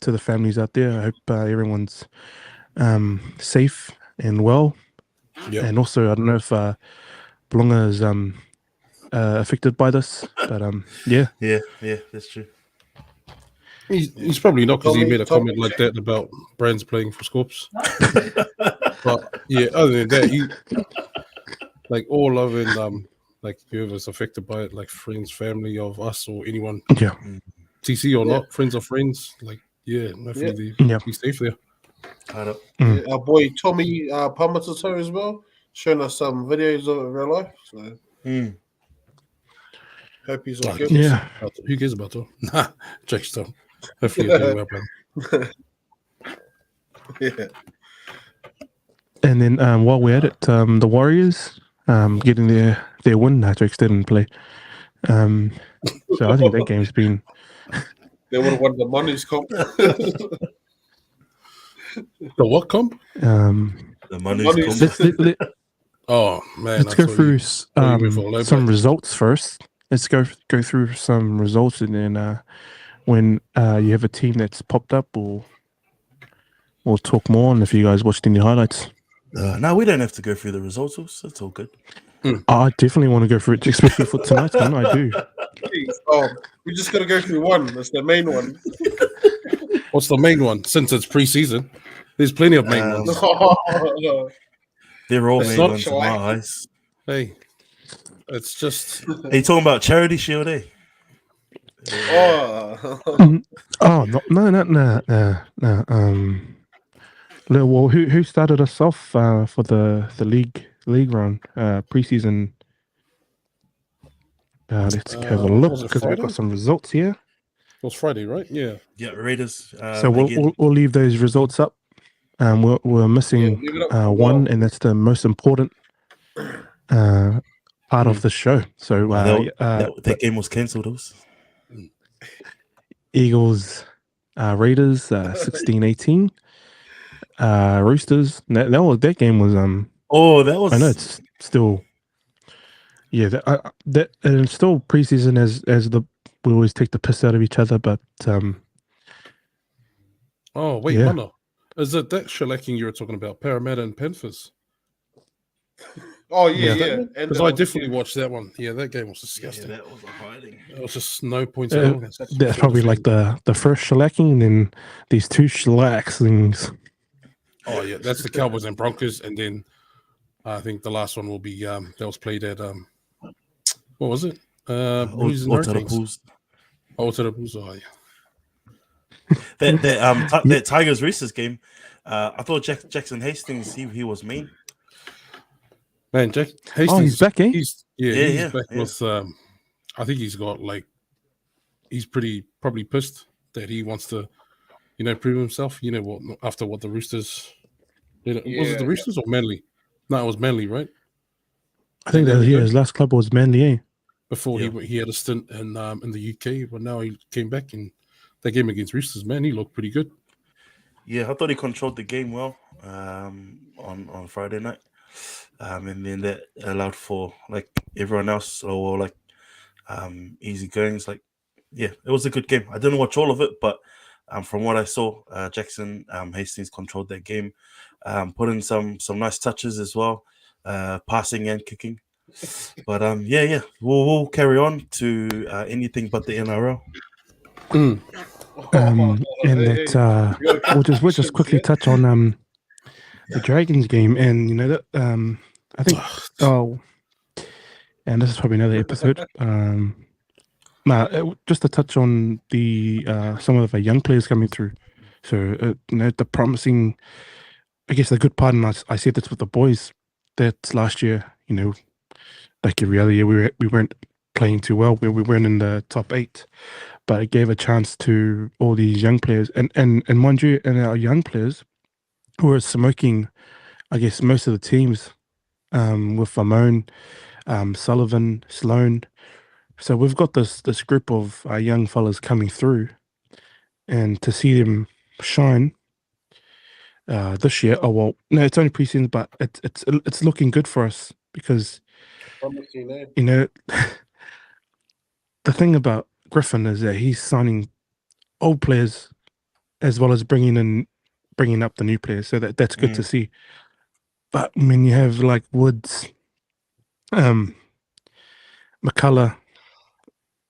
S1: to the families out there, I hope everyone's safe and well.
S2: Yep.
S1: And also, I don't know if Blonga is affected by this, but
S4: yeah, that's true.
S2: He's probably not, because he made a comment like that about Brands playing for Scorps. But yeah, other than that, all love and whoever's affected by it, like friends, family of us, or anyone, TC or not, friends of friends, hopefully be safe there.
S3: Our boy Tommy Pamatato as well, showing us some videos of real life. So hope he's all good.
S1: Yeah.
S2: Who cares about that? Nah, Jake's done. Hopefully he's doing well, man.
S3: Yeah.
S1: And then while we're at it, the Warriors getting their win. Jake's didn't play. So I think that game's been.
S3: They would have won the money's comp.
S2: The what comp?
S4: The money's comp.
S2: Oh man!
S1: Let's go through some results first. Let's go through some results, and then when you have a team that's popped up, we'll talk more on if you guys watched any highlights.
S4: No, we don't have to go through the results. It's all good.
S1: I definitely want to go through it, especially for tonight, man. I do.
S3: Oh, we just got to go through one. That's the main one.
S2: What's the main one? Since it's pre-season, there's plenty of main ones.
S4: They're all main ones in my eyes.
S2: Hey, it's just.
S4: Are you talking about Charity Shield, eh?
S1: No. Well, who started us off for the league run preseason? Let's have a look because we've got some results here.
S2: It was Friday, right? Yeah.
S4: Yeah, Raiders.
S1: So we'll leave those results up. We're missing one, and that's the most important part of the show. So
S4: that game was cancelled.
S1: Eagles, Raiders, 16-18. Roosters. That game was
S4: that was.
S1: I know it's still. Yeah, that and it's still preseason as we always take the piss out of each other, but
S2: Oh wait, Mana, is it that shellacking you were talking about? Parramatta and Panthers.
S3: Oh yeah,
S1: Yeah.
S3: yeah. And
S2: Because I definitely watched that one. Yeah, that game was
S4: Yeah,
S2: disgusting.
S4: that was a hiding.
S2: It was just no points at all.
S1: That's probably like the first shellacking, and then these two shellacks things.
S2: Oh yeah, that's the Cowboys and Broncos, and then I think the last one will be that was played at what was it? Blues and Hurricanes. Oh, to the Bulls. Oh yeah.
S4: That Tigers Roosters game. I thought Jackson Hastings he was mean.
S2: Man, Jack Hastings.
S1: Oh, he's back, eh?
S2: He's back with. I think he's got he's probably pissed that he wants to, prove himself. You know what? After what the Roosters, was it the Roosters or Manly? No, it was Manly, right?
S1: I think that his last club was Manly, eh?
S2: Before he had a stint in the UK, but now he came back in that game against Roosters. Man, he looked pretty good.
S4: Yeah, I thought he controlled the game well on Friday night, and then that allowed for like everyone else or like easy goings. Like, yeah, it was a good game. I didn't watch all of it, but from what I saw, Jackson Hastings controlled that game, put in some nice touches as well, passing and kicking. But yeah, we'll carry on to anything but the NRL.
S1: And that we'll just quickly touch on the Dragons game, and that I think and this is probably another episode. Just to touch on the some of the young players coming through. So the promising, I guess the good part, and I said this with the boys that last year, like every other year we weren't playing too well. We weren't in the top 8, but it gave a chance to all these young players, and mind you, and our young players who are smoking, I guess, most of the teams, with Famone, Sullivan, Sloan. So we've got this group of young fellas coming through, and to see them shine this year. Oh well, no, it's only preseason, but it's looking good for us because the thing about Griffin is that he's signing old players as well as bringing up the new players, so that's good to see. But when you have like Woods, McCullough,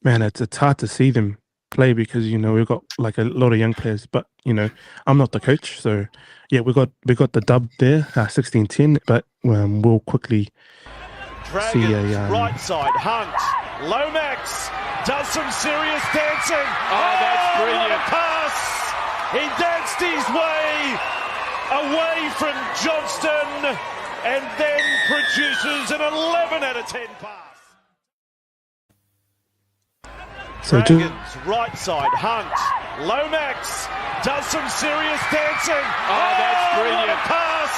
S1: man, it's hard to see them play because we've got like a lot of young players. But I'm not the coach, so yeah, we got the dub there, 16-10. But we'll quickly see a
S5: right side. Hunt, Lomax does some serious dancing.
S6: Oh, that's brilliant!
S5: What a pass! He danced his way away from Johnston, and then produces an 11 out of 10 pass.
S1: So
S5: Dragons, right side, Hunt, Lomax does some serious dancing.
S6: Oh, that's brilliant!
S5: What a pass!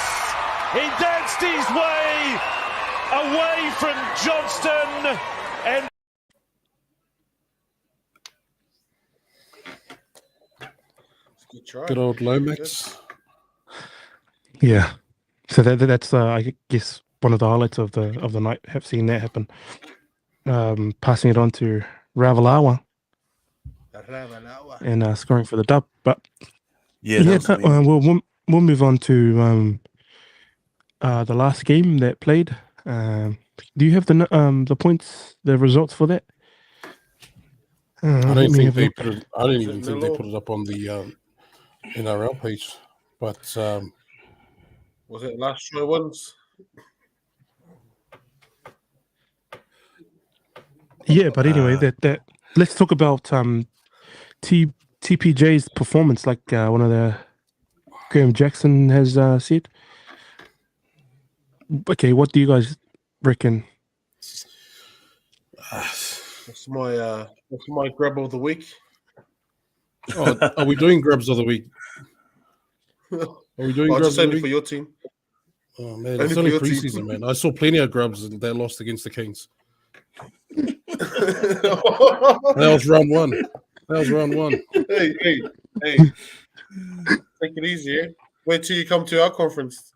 S5: He danced his way away from Johnston, and
S2: Good old Lomax.
S1: yeah. So that's I guess one of the highlights of the night. Have seen that happen. Passing it on to Ravalawa and scoring for the dub. But we'll move on to the last game that played. Do you have the points, the results for that?
S2: I don't even think they put it up on the NRL page. But
S3: was it last show ones?
S1: Yeah, but anyway, that let's talk about TPJ's performance, like one of the Graham Jackson has said. Okay, what do you guys reckon?
S3: What's my grub of the week?
S2: Oh, are we doing grubs of the week? Are we doing grubs of the week?
S3: For your team.
S2: Oh man, it's only preseason, man. I saw plenty of grubs and they lost against the Kings. That was round one.
S3: Hey. Take it easy, eh? Wait till you come to our conference.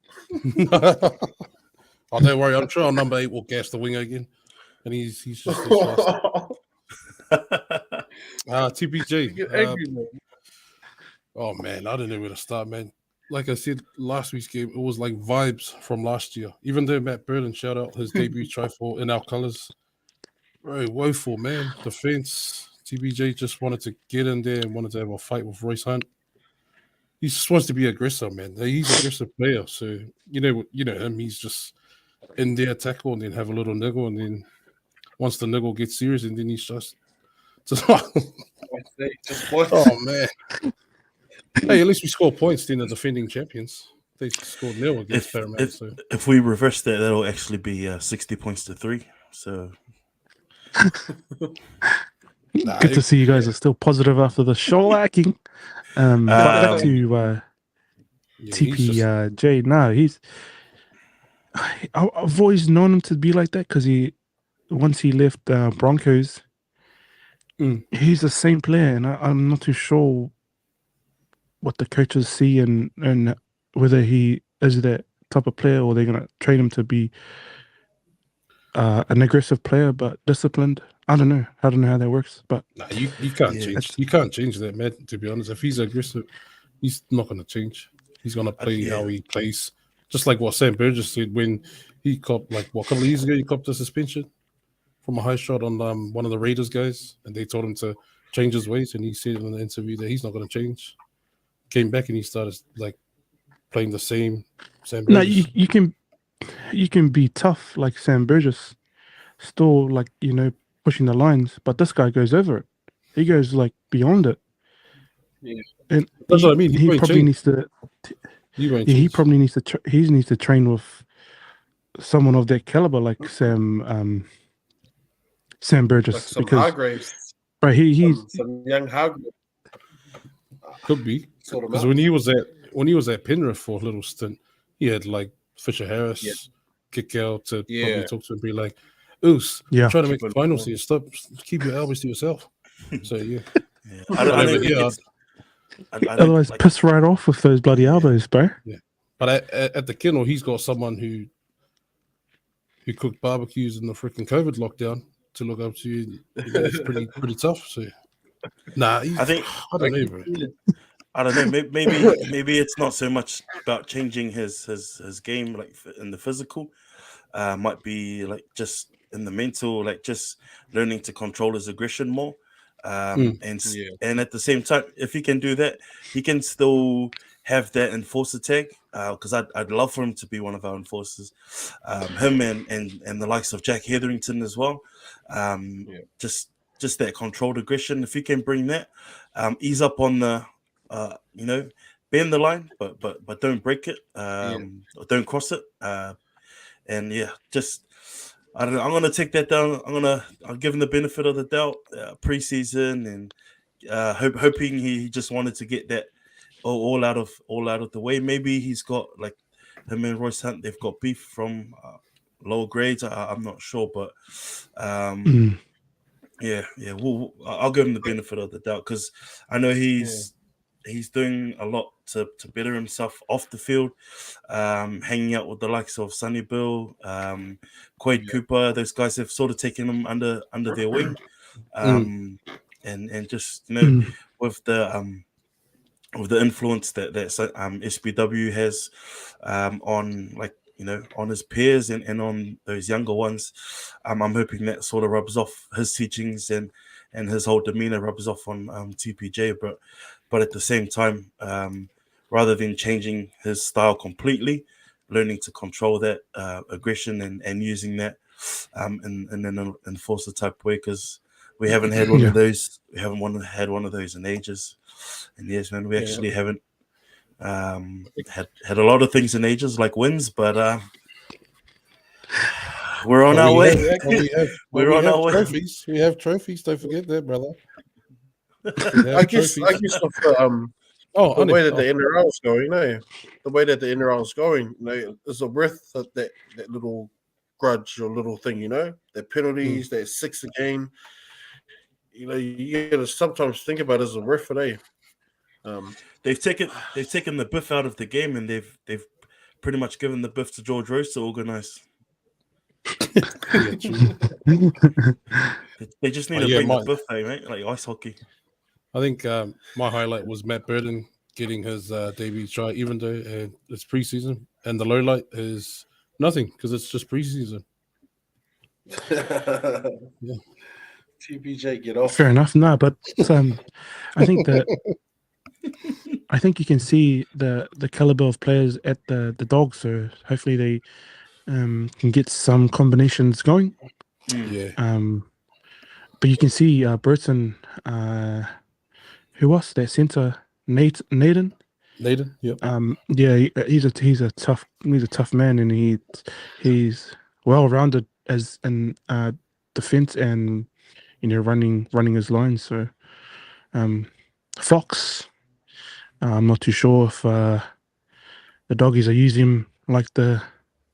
S2: Oh, don't worry. I'm sure our number 8 will gas the winger again. And he's just TPJ.
S3: Angry, man.
S2: Oh, man. I don't know where to start, man. like I said last week's game, it was like vibes from last year. Even though Matt Burden shout out his debut try for in our colours, very woeful man. Defense. TBJ just wanted to get in there and wanted to have a fight with Royce Hunt. He just wants to be aggressive, man. He's an aggressive player, so you know him. He's just in there tackle and then have a little niggle, and then once the niggle gets serious, and then he's just oh man. Hey, at least we score points in the defending champions. They scored nil against Parramatta.
S4: If we reverse that, that'll actually be 60 points to 3. So
S1: Good to see you guys are still positive after the shellacking. Back to TPJ. No, I've always known him to be like that because once he left Broncos, he's the same player, and I'm not too sure what the coaches see and whether he is that type of player or they're going to train him to be an aggressive player but disciplined. I don't know how that works, but
S2: you can't change. You can't change that, man. To be honest, if he's aggressive, he's not going to change. He's going to play how he plays, just like what Sam Burgess said when he copped a couple of years ago. He copped a suspension from a high shot on one of the Raiders guys, and they told him to change his ways, and he said in the interview that he's not going to change. Came back and he started like playing the same. Sam Burgess.
S1: No, you can be tough like Sam Burgess, still like pushing the lines, but this guy goes over it. He goes like beyond it.
S3: Yeah,
S1: and
S2: that's what I mean.
S1: He probably needs to. He probably needs to. He needs to train with someone of that caliber, like Sam Burgess,
S3: like some
S1: because
S3: Hargraves,
S1: right, he's
S3: some young Hargraves.
S2: Could be because when he was at Penrith for a little stint, he had like Fisher Harris kick out to probably talk to him and be like, Oos, try to make the finals here. Stop, keep your elbows to yourself. So
S1: otherwise piss right off with those bloody elbows, bro.
S2: Yeah, but at the kennel, he's got someone who cooked barbecues in the freaking COVID lockdown to look up to. It's pretty tough. So, I don't know, bro.
S4: I don't know. Maybe it's not so much about changing his game, like in the physical. Might be like just in the mental, like just learning to control his aggression more. And at the same time, if he can do that, he can still have that enforcer tag. Because I'd love for him to be one of our enforcers. Him and the likes of Jack Hetherington as well. Just that controlled aggression. If he can bring that, ease up on the bend the line, but don't break it. Or don't cross it. Just I don't know. I'm gonna take that down. I'll give him the benefit of the doubt. Preseason and hoping he just wanted to get that all out of the way. Maybe he's got like him and Royce Hunt. They've got beef from lower grades. I'm not sure, but I'll give him the benefit of the doubt because I know he's doing a lot to better himself off the field, hanging out with the likes of Sonny Bill, Quade Cooper. Those guys have sort of taken him under their wing, and just with the influence that SBW has on on his peers and on those younger ones. I'm hoping that sort of rubs off his teachings and his whole demeanor rubs off on TPJ, but at the same time, rather than changing his style completely, learning to control that aggression and using that in an enforcer type way, because we haven't had one of those. We haven't had one of those in ages. And yes, man, we actually haven't had a lot of things in ages, like wins, but we're on our way.
S2: We're on our way. Trophies. We have trophies. Don't forget that, brother.
S3: I guess of the way that the NRL is going, the way that the NRL is going, there's a worth that little grudge or little thing, that penalties, that 6 a game. You gotta sometimes think about it as a worth for
S4: they've taken the biff out of the game, and they've pretty much given the biff to George Rose to organize. They just need to bring the biff, right? Like ice hockey.
S2: I think my highlight was Matt Burden getting his debut try, even though it's preseason, and the low light is nothing because it's just preseason.
S3: Yeah. TPJ, get off.
S1: Fair enough. No, but I think you can see the caliber of players at the Dogs. So hopefully they can get some combinations going.
S2: Yeah,
S1: But you can see Burton. Who was that centre? Naden.
S2: Nathan. Yep.
S1: Yeah, he's a tough man, and he's well rounded as in defense and running his lines. So Fox, I'm not too sure if the Doggies are using him like the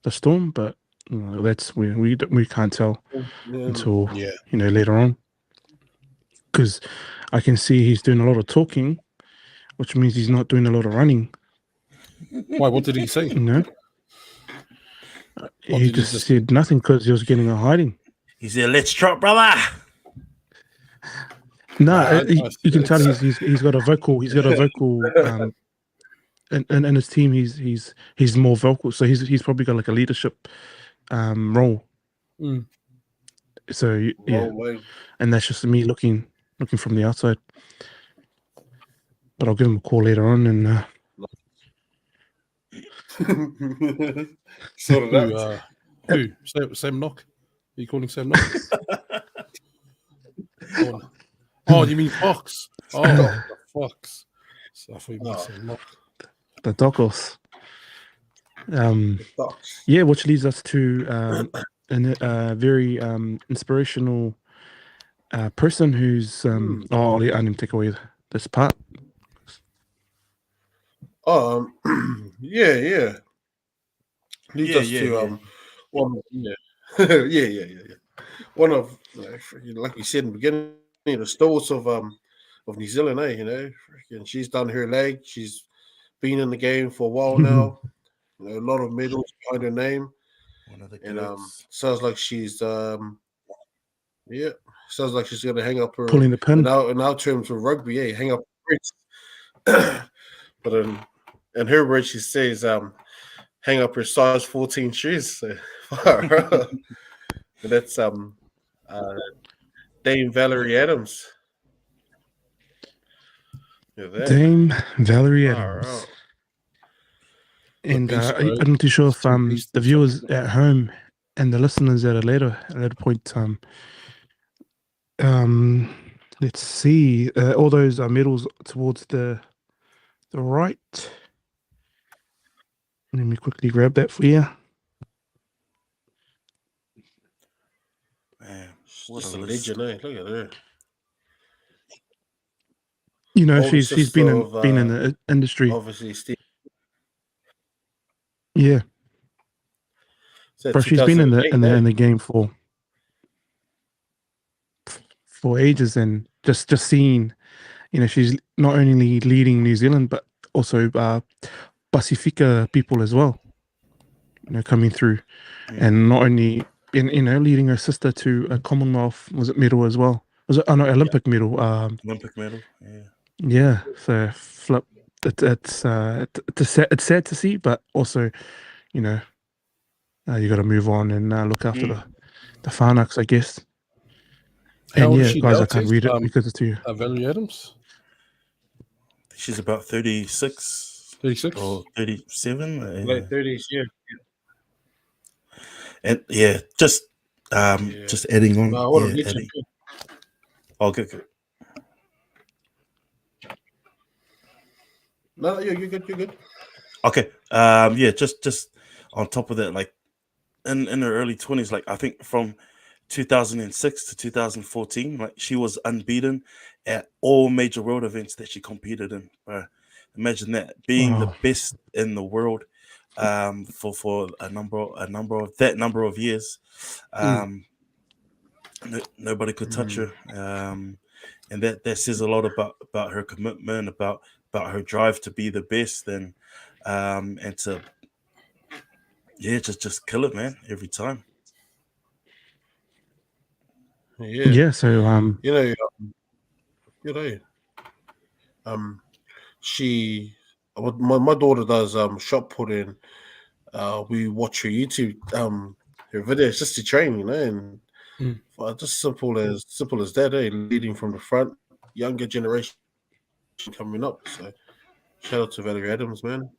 S1: Storm, but that's we can't tell until later on, because I can see he's doing a lot of talking, which means he's not doing a lot of running.
S2: Why? What did he say?
S1: He just said nothing because he was getting a hiding.
S4: He said, "Let's trot, brother."
S1: No, you can tell he's got a vocal. He's got a vocal. In his team, he's more vocal. So he's probably got like a leadership role. So yeah, and that's just me looking from the outside. But I'll give him a call later on and.
S3: Sort of
S2: who? Sam Knock? Are you calling Sam Knock? Oh, you mean Fox? Oh, Fox. So I thought you meant Sam Knock.
S1: The Doggos. Yeah, which leads us to a very inspirational person who's I'll let him take away this part.
S3: Yeah. Leads us to one. Yeah. One of, like you said in the beginning, the stalwarts of New Zealand, and she's done her leg. She's been in the game for a while now. A lot of medals behind her name.
S4: One of the
S3: and
S4: goods.
S3: sounds like she's sounds like she's gonna hang up her
S1: Pulling the pin.
S3: in our terms of rugby, hang up her wrist. But in her words, she says, hang up her size 14 shoes. So, that's Dame Valerie Adams.
S1: Dame Valerie Adams. And I'm not too sure if the viewers at home and the listeners at a later point, let's see, all those medals towards the right. Let me quickly grab that for you.
S4: Man,
S3: What a legend, eh? Look at her.
S1: She's been in the industry.
S3: Obviously, Steve.
S1: Yeah. But she's been in the game for ages, and just seeing, she's not only leading New Zealand but also Pacifica people as well. Coming through, and not only leading her sister to a Commonwealth medal as well. Was it? Oh no, Olympic medal.
S4: Olympic medal. Yeah.
S1: Yeah. So flip. It's sad to see, but also, you got to move on and look after the whānaks, I guess.
S2: How
S1: And
S2: old is she
S1: guys,
S2: now,
S1: I can't read it because it's too.
S2: Valerie Adams?
S4: She's about 36.
S2: 36?
S4: Or 37.
S3: Late 30s, yeah.
S4: And just adding on.
S3: No, what a legend.
S4: Oh, good.
S3: No, you're good. You're good.
S4: Okay. Just on top of that, like in her early 20s, like I think from 2006 to 2014, like she was unbeaten at all major world events that she competed in. Imagine that, being the best in the world for a number of years. Nobody could touch her, and that says a lot about her commitment, about her drive to be the best, and to just kill it, man, every time.
S1: Yeah. So
S3: my daughter does shot putting. We watch her YouTube her videos just to train, and just simple as that, leading from the front, younger generation coming up. So shout out to Valerie Adams, man.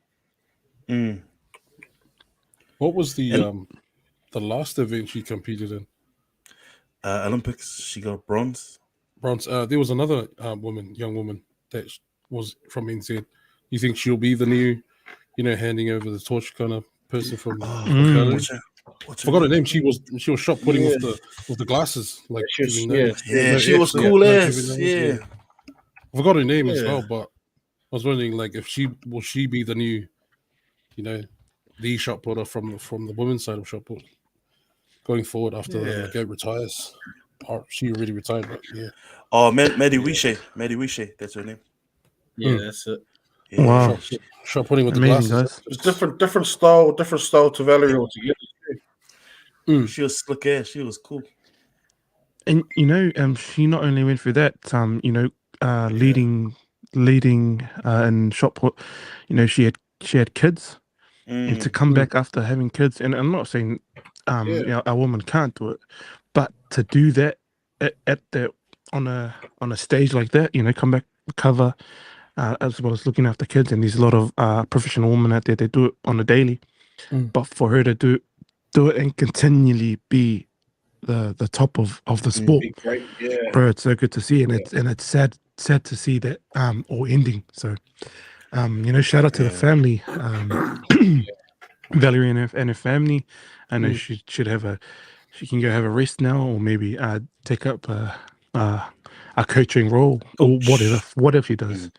S2: What was the last event she competed in?
S4: Olympics. She got bronze.
S2: Bronze. There was another young woman that was from NZ. You think she'll be the new, handing over the torch kind of person from Valerie? Forgot her name. She was shot putting with the glasses, like
S3: she
S4: was cool ass. Yeah,
S2: I forgot her name as well, but I was wondering, like, if will she be the new, the shot putter from the women's side of shot put going forward after the goat retires. Or she already retired, but yeah.
S4: Oh, Maddie Wishe, that's her name.
S3: Yeah, that's it.
S4: Yeah.
S1: Wow.
S2: Shot putting with
S1: Amazing,
S2: the glasses.
S3: It's different style to Valerie altogether.
S4: She was slick ass. She was cool.
S1: And she not only went through that, leading in shot put, she had kids, and to come back after having kids, and I'm not saying a woman can't do it, but to do that at that on a stage like that, come back recover, as well as looking after kids, and there's a lot of professional women out there that do it on a daily, but for her to do it and continually be the top of the sport, bro, it's so good to see, and it's sad to see that all ending. So shout out to the family, Valerie and her family. I know she can go have a rest now, or maybe take up a coaching role, or whatever she does,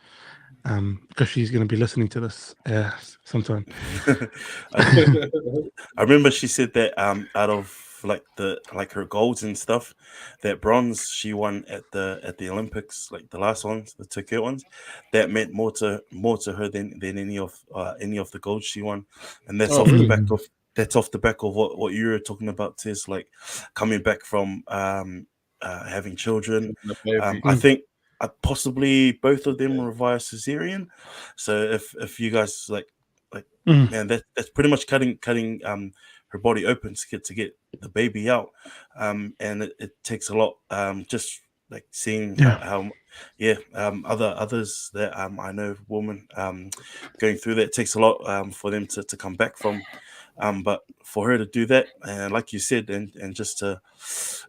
S1: because she's going to be listening to this sometime.
S4: I remember she said that out of her golds and stuff, that bronze she won at the Olympics, like the last ones, the Tokyo ones, that meant more to her than any of the golds she won, and that's off the back of what you were talking about, Tess, like coming back from having children. I think possibly both of them were via cesarean. So if you guys man, that's pretty much cutting her body open to get the baby out, and it takes a lot. Just like seeing how others that I know, women going through that, it takes a lot for them to come back from. But for her to do that, and like you said, and just to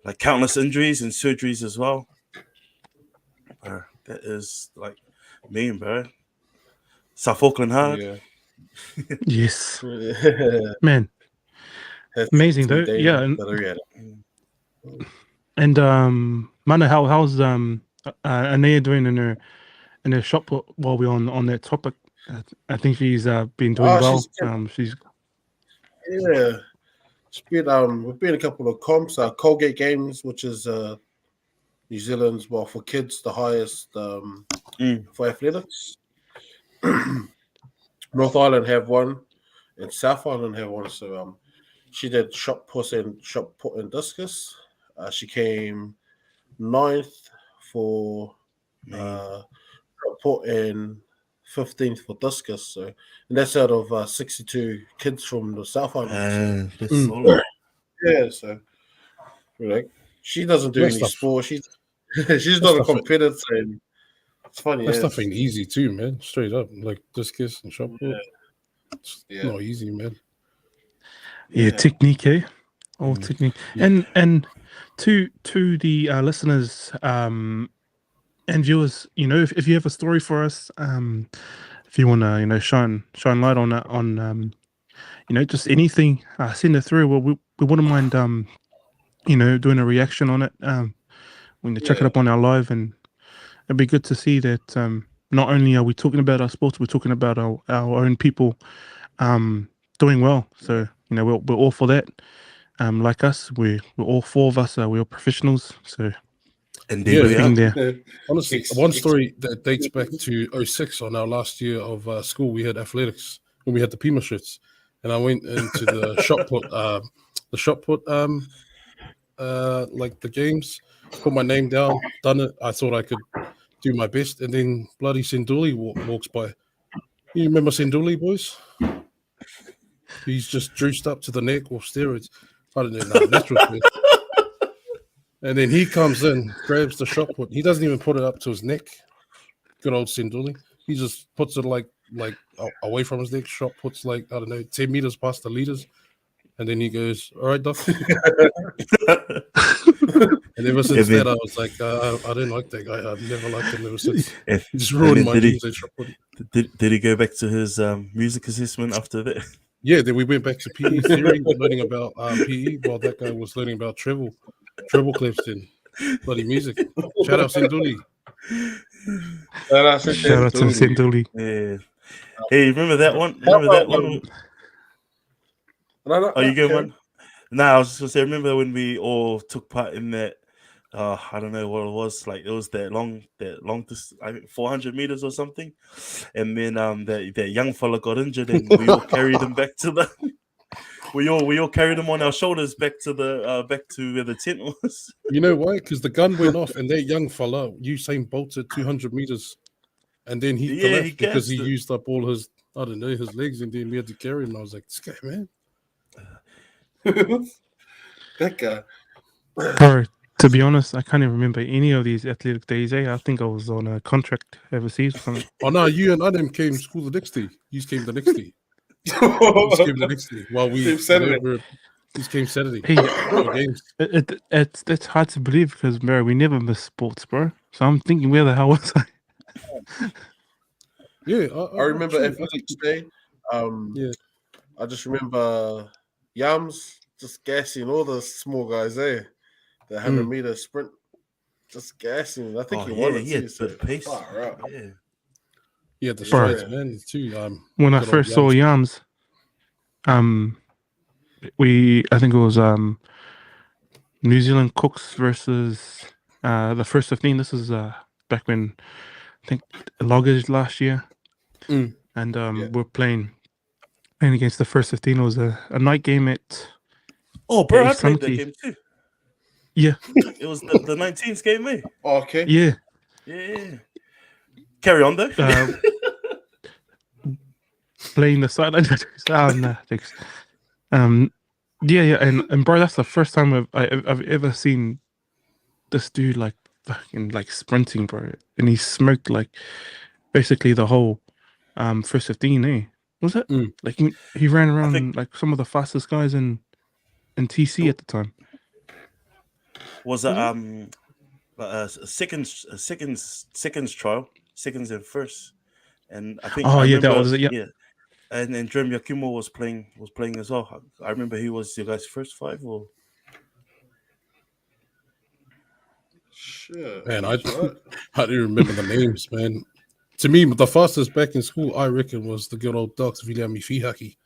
S4: like countless injuries and surgeries as well, bro, that is like mean, bro. South Auckland hard.
S3: Yeah.
S1: Yes, man. Amazing though, yeah. And Mana, how's Anea doing in her shot put while we're on that topic? I think she's been doing well. She's
S3: we've been a couple of comps, Colgate Games, which is New Zealand's, well, for kids, the highest for athletics. North Island have one, and South Island have one. So she did shot put and discus. She came 9th for shot put and 15th for discus. So, and that's out of 62 kids from the South Island.
S4: That's solid.
S3: Yeah, so she doesn't do any sport. She's not a competitor. And it's funny.
S2: That stuff ain't easy too, man. Straight up, like discus and shot put. It's not easy, man.
S1: Yeah, technique, all technique. And to the listeners and viewers, if you have a story for us, if you want to shine light on that, on just anything, send it through. Well, we wouldn't mind doing a reaction on it when you check it up on our live, and it'd be good to see that not only are we talking about our sports, we're talking about our own people doing well. So we're all for that. Like us, we're all four of us. We're all professionals. So
S4: indeed,
S1: there.
S2: Honestly, one story that dates back to 06 on our last year of school. We had athletics when we had the Pima shirts, and I went into the shot put, like the games, put my name down, done it. I thought I could do my best, and then bloody Sinduli walks by. You remember Sinduli, boys? He's just juiced up to the neck or steroids. I don't know, natural steroids. And then he comes in, grabs the shot put. He doesn't even put it up to his neck. Good old Sinduli. He just puts it like away from his neck. Shot puts like, I don't know, 10 meters past the leaders. And then he goes, all right, Doc. And ever since that, I was like, I didn't like that guy. I've never liked him ever since. He just ruined my dreams.
S4: Did he go back to his music assessment after that?
S2: Yeah, then we went back to PE theory, learning about PE, while that guy was learning about treble clefs and bloody music. Shout out Sinduli.
S1: Shout out to Sinduli.
S4: Yeah. Hey, remember that one? Remember that one?
S3: No,
S4: oh, you good one? Nah, I was just gonna say, remember when we all took part in that? I don't know what it was. Like it was that long, I mean, 400 meters or something. And then that young fella got injured, and we all carried him back to the. We all carried him on our shoulders back to where the tent was.
S2: You know why? Because the gun went off, and that young fella, Usain bolted 200 meters, and then he collapsed because he used up all his, I don't know, his legs, and then we had to carry him. And I was like, this guy, man.
S3: That guy.
S1: Bro, to be honest, I can't even remember any of these athletic days. I think I was on a contract overseas or something.
S2: Oh no, you and Adam came to school the next day. You came the next day. You came the next day. While we Saturday. He came Saturday.
S1: Hey,
S2: games.
S1: It's hard to believe because, bro, we never miss sports, bro. So I'm thinking, where the hell was I?
S2: Yeah,
S3: I remember Athletics Day. I just remember Yams just gassing all the small guys there. The 100 meter sprint, just gassing. I think he won it too. So
S4: pace.
S2: Yeah, the strides, man, too.
S1: When I first saw Yams, I think it was New Zealand Cooks versus the first 15. This is back when I think Loggers last year, and we're playing against the first 15. It was a night game at.
S4: Oh, bro, I played that game too.
S1: Yeah,
S4: it was the 19th game, mate.
S3: Oh, okay.
S1: Yeah.
S4: Carry on though.
S1: Playing the sideline. Thanks. Yeah, and bro, that's the first time I've ever seen this dude like fucking like sprinting, bro, and he smoked like basically the whole first 15. Was it? Like he ran around like some of the fastest guys in TC at the time.
S4: Was it seconds trial, seconds and first, and I think.
S1: Oh
S4: I
S1: yeah,
S4: remember,
S1: that was it. Yeah.
S4: And then Drem Yakumo was playing as well. I remember he was your guys' first five, or.
S3: Shit.
S2: Man, I don't remember the names, man. To me, the fastest back in school, I reckon, was the good old Docs Viliami Fihaki.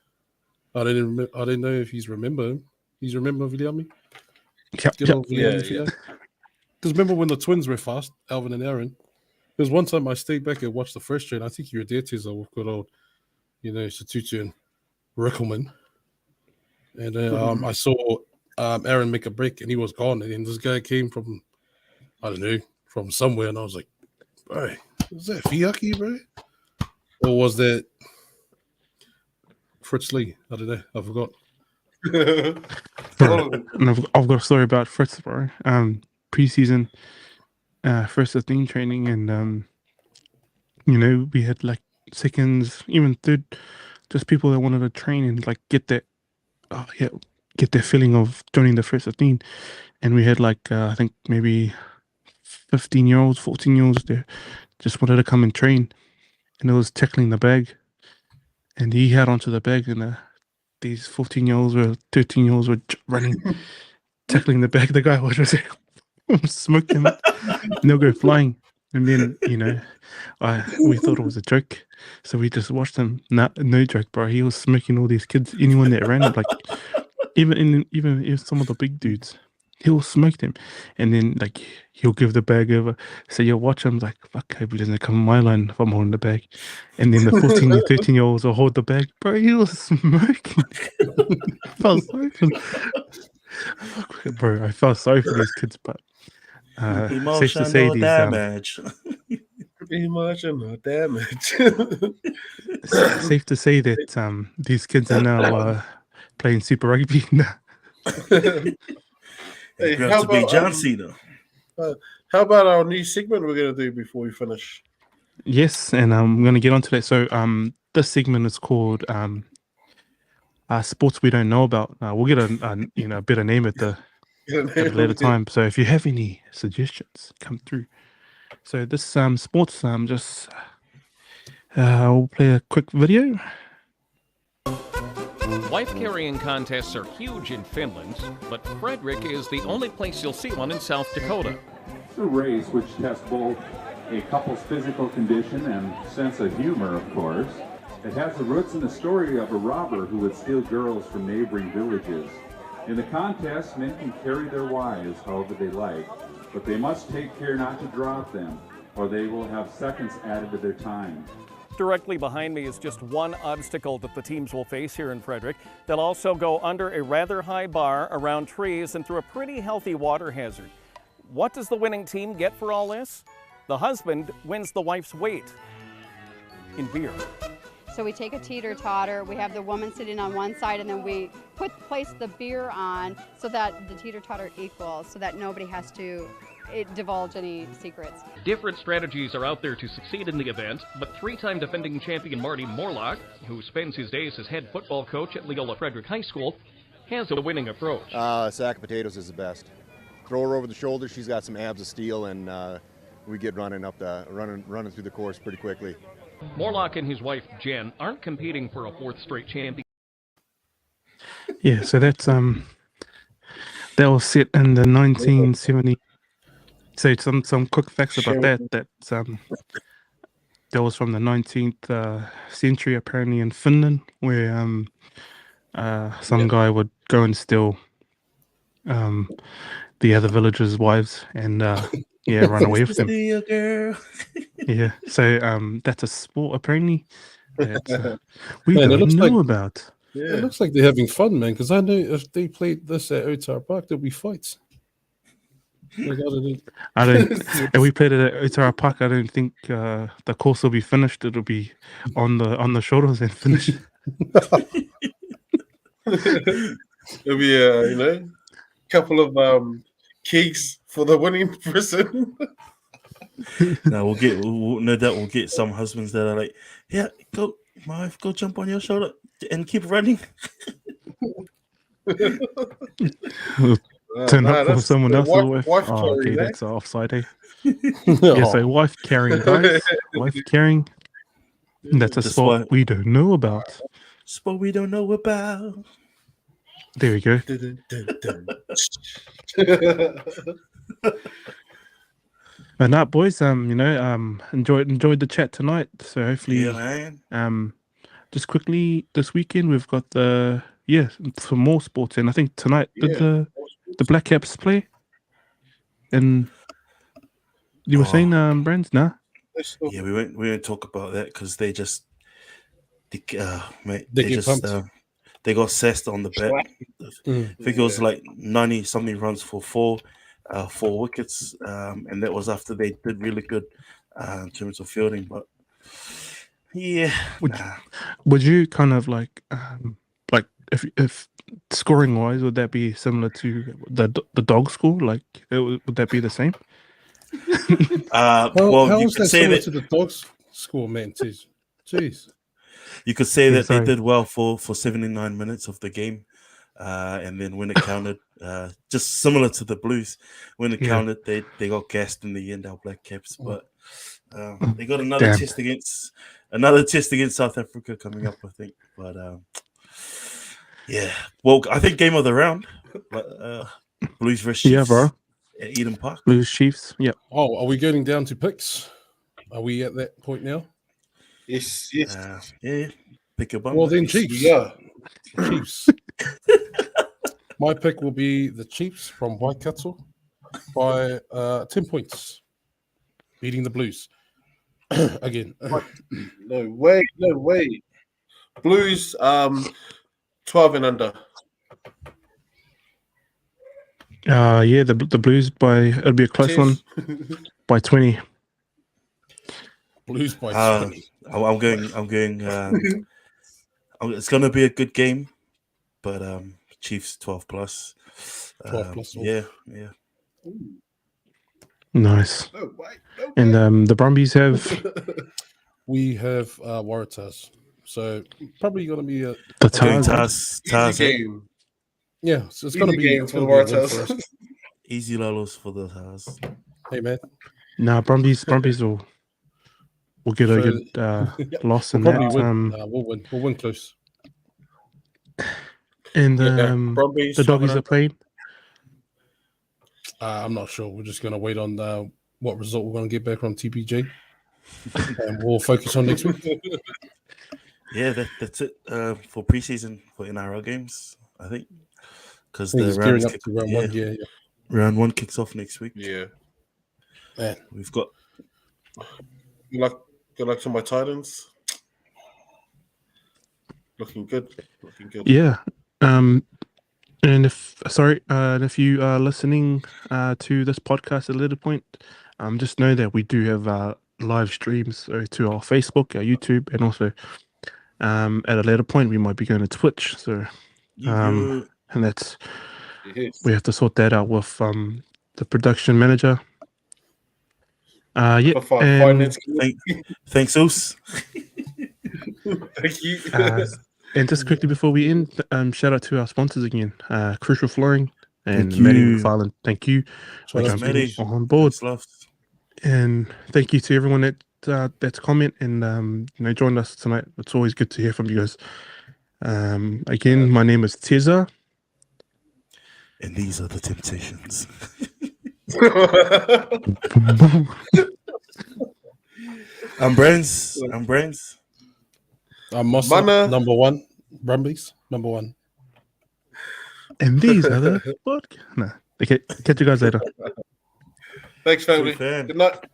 S2: I didn't know if he's remember him. He's remember Viliami?
S1: Yeah.
S2: Because remember when the twins were fast, Alvin and Aaron? There's one time I stayed back and watched the first train. I think you were there, Tizza, with good old, Satutu and Rickelman. And I saw Aaron make a break, and he was gone. And then this guy came from, I don't know, from somewhere, and I was like, bro, was that Fihaki, bro? Or was that Fritz Lee? I don't know. I forgot.
S1: And I've got a story about Fritz, bro. Preseason, first 15 training, and we had like seconds, even third, just people that wanted to train and like get that feeling of joining the first 15. And we had like I think maybe 15-year-olds, 14-year-olds there just wanted to come and train, and it was tackling the bag, and he had onto the bag, and these 14-year-olds or 13-year-olds were running, tackling the bag. The guy was just smoking, and they'll go flying. And then, we thought it was a joke, so we just watched him. No joke, bro. He was smoking all these kids. Anyone that ran, like even if some of the big dudes, he'll smoke them. And then like he'll give the bag over. So you'll watch him like, fuck, I hope he doesn't come on my line if I'm holding the bag. And then the 14 and 13-year-olds will hold the bag. Bro, he was smoking. I felt sorry for bro, I felt sorry for these kids, but safe to say these
S3: Emotional damage.
S1: It's safe to say that these kids are now playing Super Rugby.
S3: Hey,
S4: Grew
S3: how
S4: up to be
S3: about,
S4: John Cena.
S3: how about our new segment we're going to do before we finish?
S1: Yes, and I'm going to get onto that. So this segment is called Sports We Don't Know About. We'll get a better name at a later time. So if you have any suggestions, come through. So this sports just we'll play a quick video.
S7: Wife carrying contests are huge in Finland, but Frederick is the only place you'll see one in South Dakota.
S8: It's a race which tests both a couple's physical condition and sense of humor, of course. It has the roots in the story of a robber who would steal girls from neighboring villages. In the contest, men can carry their wives however they like, but they must take care not to drop them, or they will have seconds added to their time.
S7: Directly behind me is just one obstacle that the teams will face here in Frederick. They'll also go under a rather high bar, around trees, and through a pretty healthy water hazard. What does the winning team get for all this? The husband wins the wife's weight in beer.
S9: So we take a teeter-totter, we have the woman sitting on one side, and then we place the beer on so that the teeter-totter equals, so that nobody has to divulge any secrets.
S7: Different strategies are out there to succeed in the event, but three-time defending champion Marty Morlock, who spends his days as head football coach at Leola Frederick High School, has a winning approach.
S10: A sack of potatoes is the best. Throw her over the shoulder, she's got some abs of steel, and we get running through the course pretty quickly.
S7: Morlock and his wife Jen aren't competing for a fourth straight champion.
S1: Yeah, so that's that was set in the 1970. So some quick facts about that. That was from the 19th century, apparently in Finland, where some guy would go and steal the other villagers' wives and run away with them. Yeah, so that's a sport apparently that we don't know about.
S2: Yeah. It looks like they're having fun, man, because I know if they played this at Otar Park, there'll be fights.
S1: I don't. If we played it at Otar Park, I don't think the course will be finished. It'll be on the shoulders and finished.
S3: It'll be a couple of kegs for the winning person.
S4: No, no doubt we'll get some husbands that are like, yeah, go, my wife, go jump on your shoulder and keep running.
S1: Turn up for someone else.
S3: Wife
S1: okay, that's offside. Eh? Yeah, so wife carrying, guys. Wife carrying. That's a sport we don't know about.
S4: Sport we don't know about.
S1: There we go. But now, boys, enjoyed the chat tonight. So hopefully, just quickly this weekend we've got some more sports, and I think tonight did the Black Caps play? And you were saying, Brands, nah?
S4: Yeah, we won't talk about that because they just they got sassed on the bet. I think it was like 90 something runs for four wickets, and that was after they did really good in terms of fielding. But yeah,
S1: would you kind of like if scoring wise, would that be similar to the dog score? Like, would that be the same?
S2: How you could say that to the dogs score, man. Jeez.
S4: You could say that they did well for 79 minutes of the game, and then when it counted, just similar to the Blues, when it counted, they got gassed in the end, our Black Caps. But they got another test against South Africa coming up, I think. But yeah, well, I think game of the round, Blues versus Chiefs.
S1: Yeah, bro.
S4: At Eden Park.
S1: Blues Chiefs. Yep.
S2: Oh, are we getting down to picks? Are we at that point now?
S3: Yes.
S4: Yeah. Pick a bum.
S2: Well, then Chiefs.
S3: Yeah.
S2: Chiefs. My pick will be the Chiefs from Waikato by 10 points, beating the Blues again.
S3: No way. Blues, 12 and under.
S1: The Blues it'll be a close one by 20.
S2: Blues by 20.
S4: I'm going. It's going to be a good game, but Chiefs 12 plus.
S2: 12 plus.
S4: Yeah.
S1: Nice.
S3: No way. No
S1: And
S3: way.
S1: the Brumbies have
S2: We have Waratahs. So probably going to be a
S1: the
S4: I'm going
S1: Tars.
S4: Tars.
S3: Easy game.
S2: yeah. So it's going to
S3: Easy
S2: be
S3: game
S2: it's
S3: for the
S2: gonna be a win for
S3: Waratahs.
S2: us.
S4: Easy Lalos for the Tars.
S2: Hey man,
S1: Nah, Brumbies will get a
S2: So-
S1: good loss
S2: we'll
S1: in
S2: probably
S1: that.
S2: win. We'll win. We'll win close.
S1: And
S3: Yeah, Brumbies,
S1: the doggies
S3: 7-0.
S1: are playing.
S2: I'm not sure. We're just going to wait on what result we're going to get back from TPJ, and we'll focus on next week.
S4: Yeah, that's it for preseason for NRL games, I think. Because the
S2: He's gearing
S4: rounds
S2: up to round one. Yeah.
S4: round 1 kicks off next week.
S3: Yeah.
S2: Man.
S4: We've got
S3: Good luck to my Titans. Looking good.
S1: Yeah. And if you are listening to this podcast at a later point, just know that we do have live streams to our Facebook, our YouTube, and also at a later point we might be going to Twitch. So and that's we have to sort that out with the production manager. Yeah. And,
S4: thanks, Us.
S3: Thank you.
S1: and just quickly before we end, shout out to our sponsors again, Crucial Flooring and
S4: Thank
S1: Maddie
S4: you.
S1: McFarlane. Thank you
S2: Shout
S1: for
S2: out to
S1: jumping
S4: Maddie.
S1: on board.
S4: Thanks, love.
S1: And thank you to everyone that's comment and joined us tonight. It's always good to hear from you guys. Again, my name is Teza.
S4: And these are the temptations. I'm Brains.
S2: I'm Mossa,
S3: Mana.
S2: number 1. Brumbies, number 1.
S1: And these are the okay, catch you guys later.
S3: Thanks, family.
S4: Fan.
S3: Good night.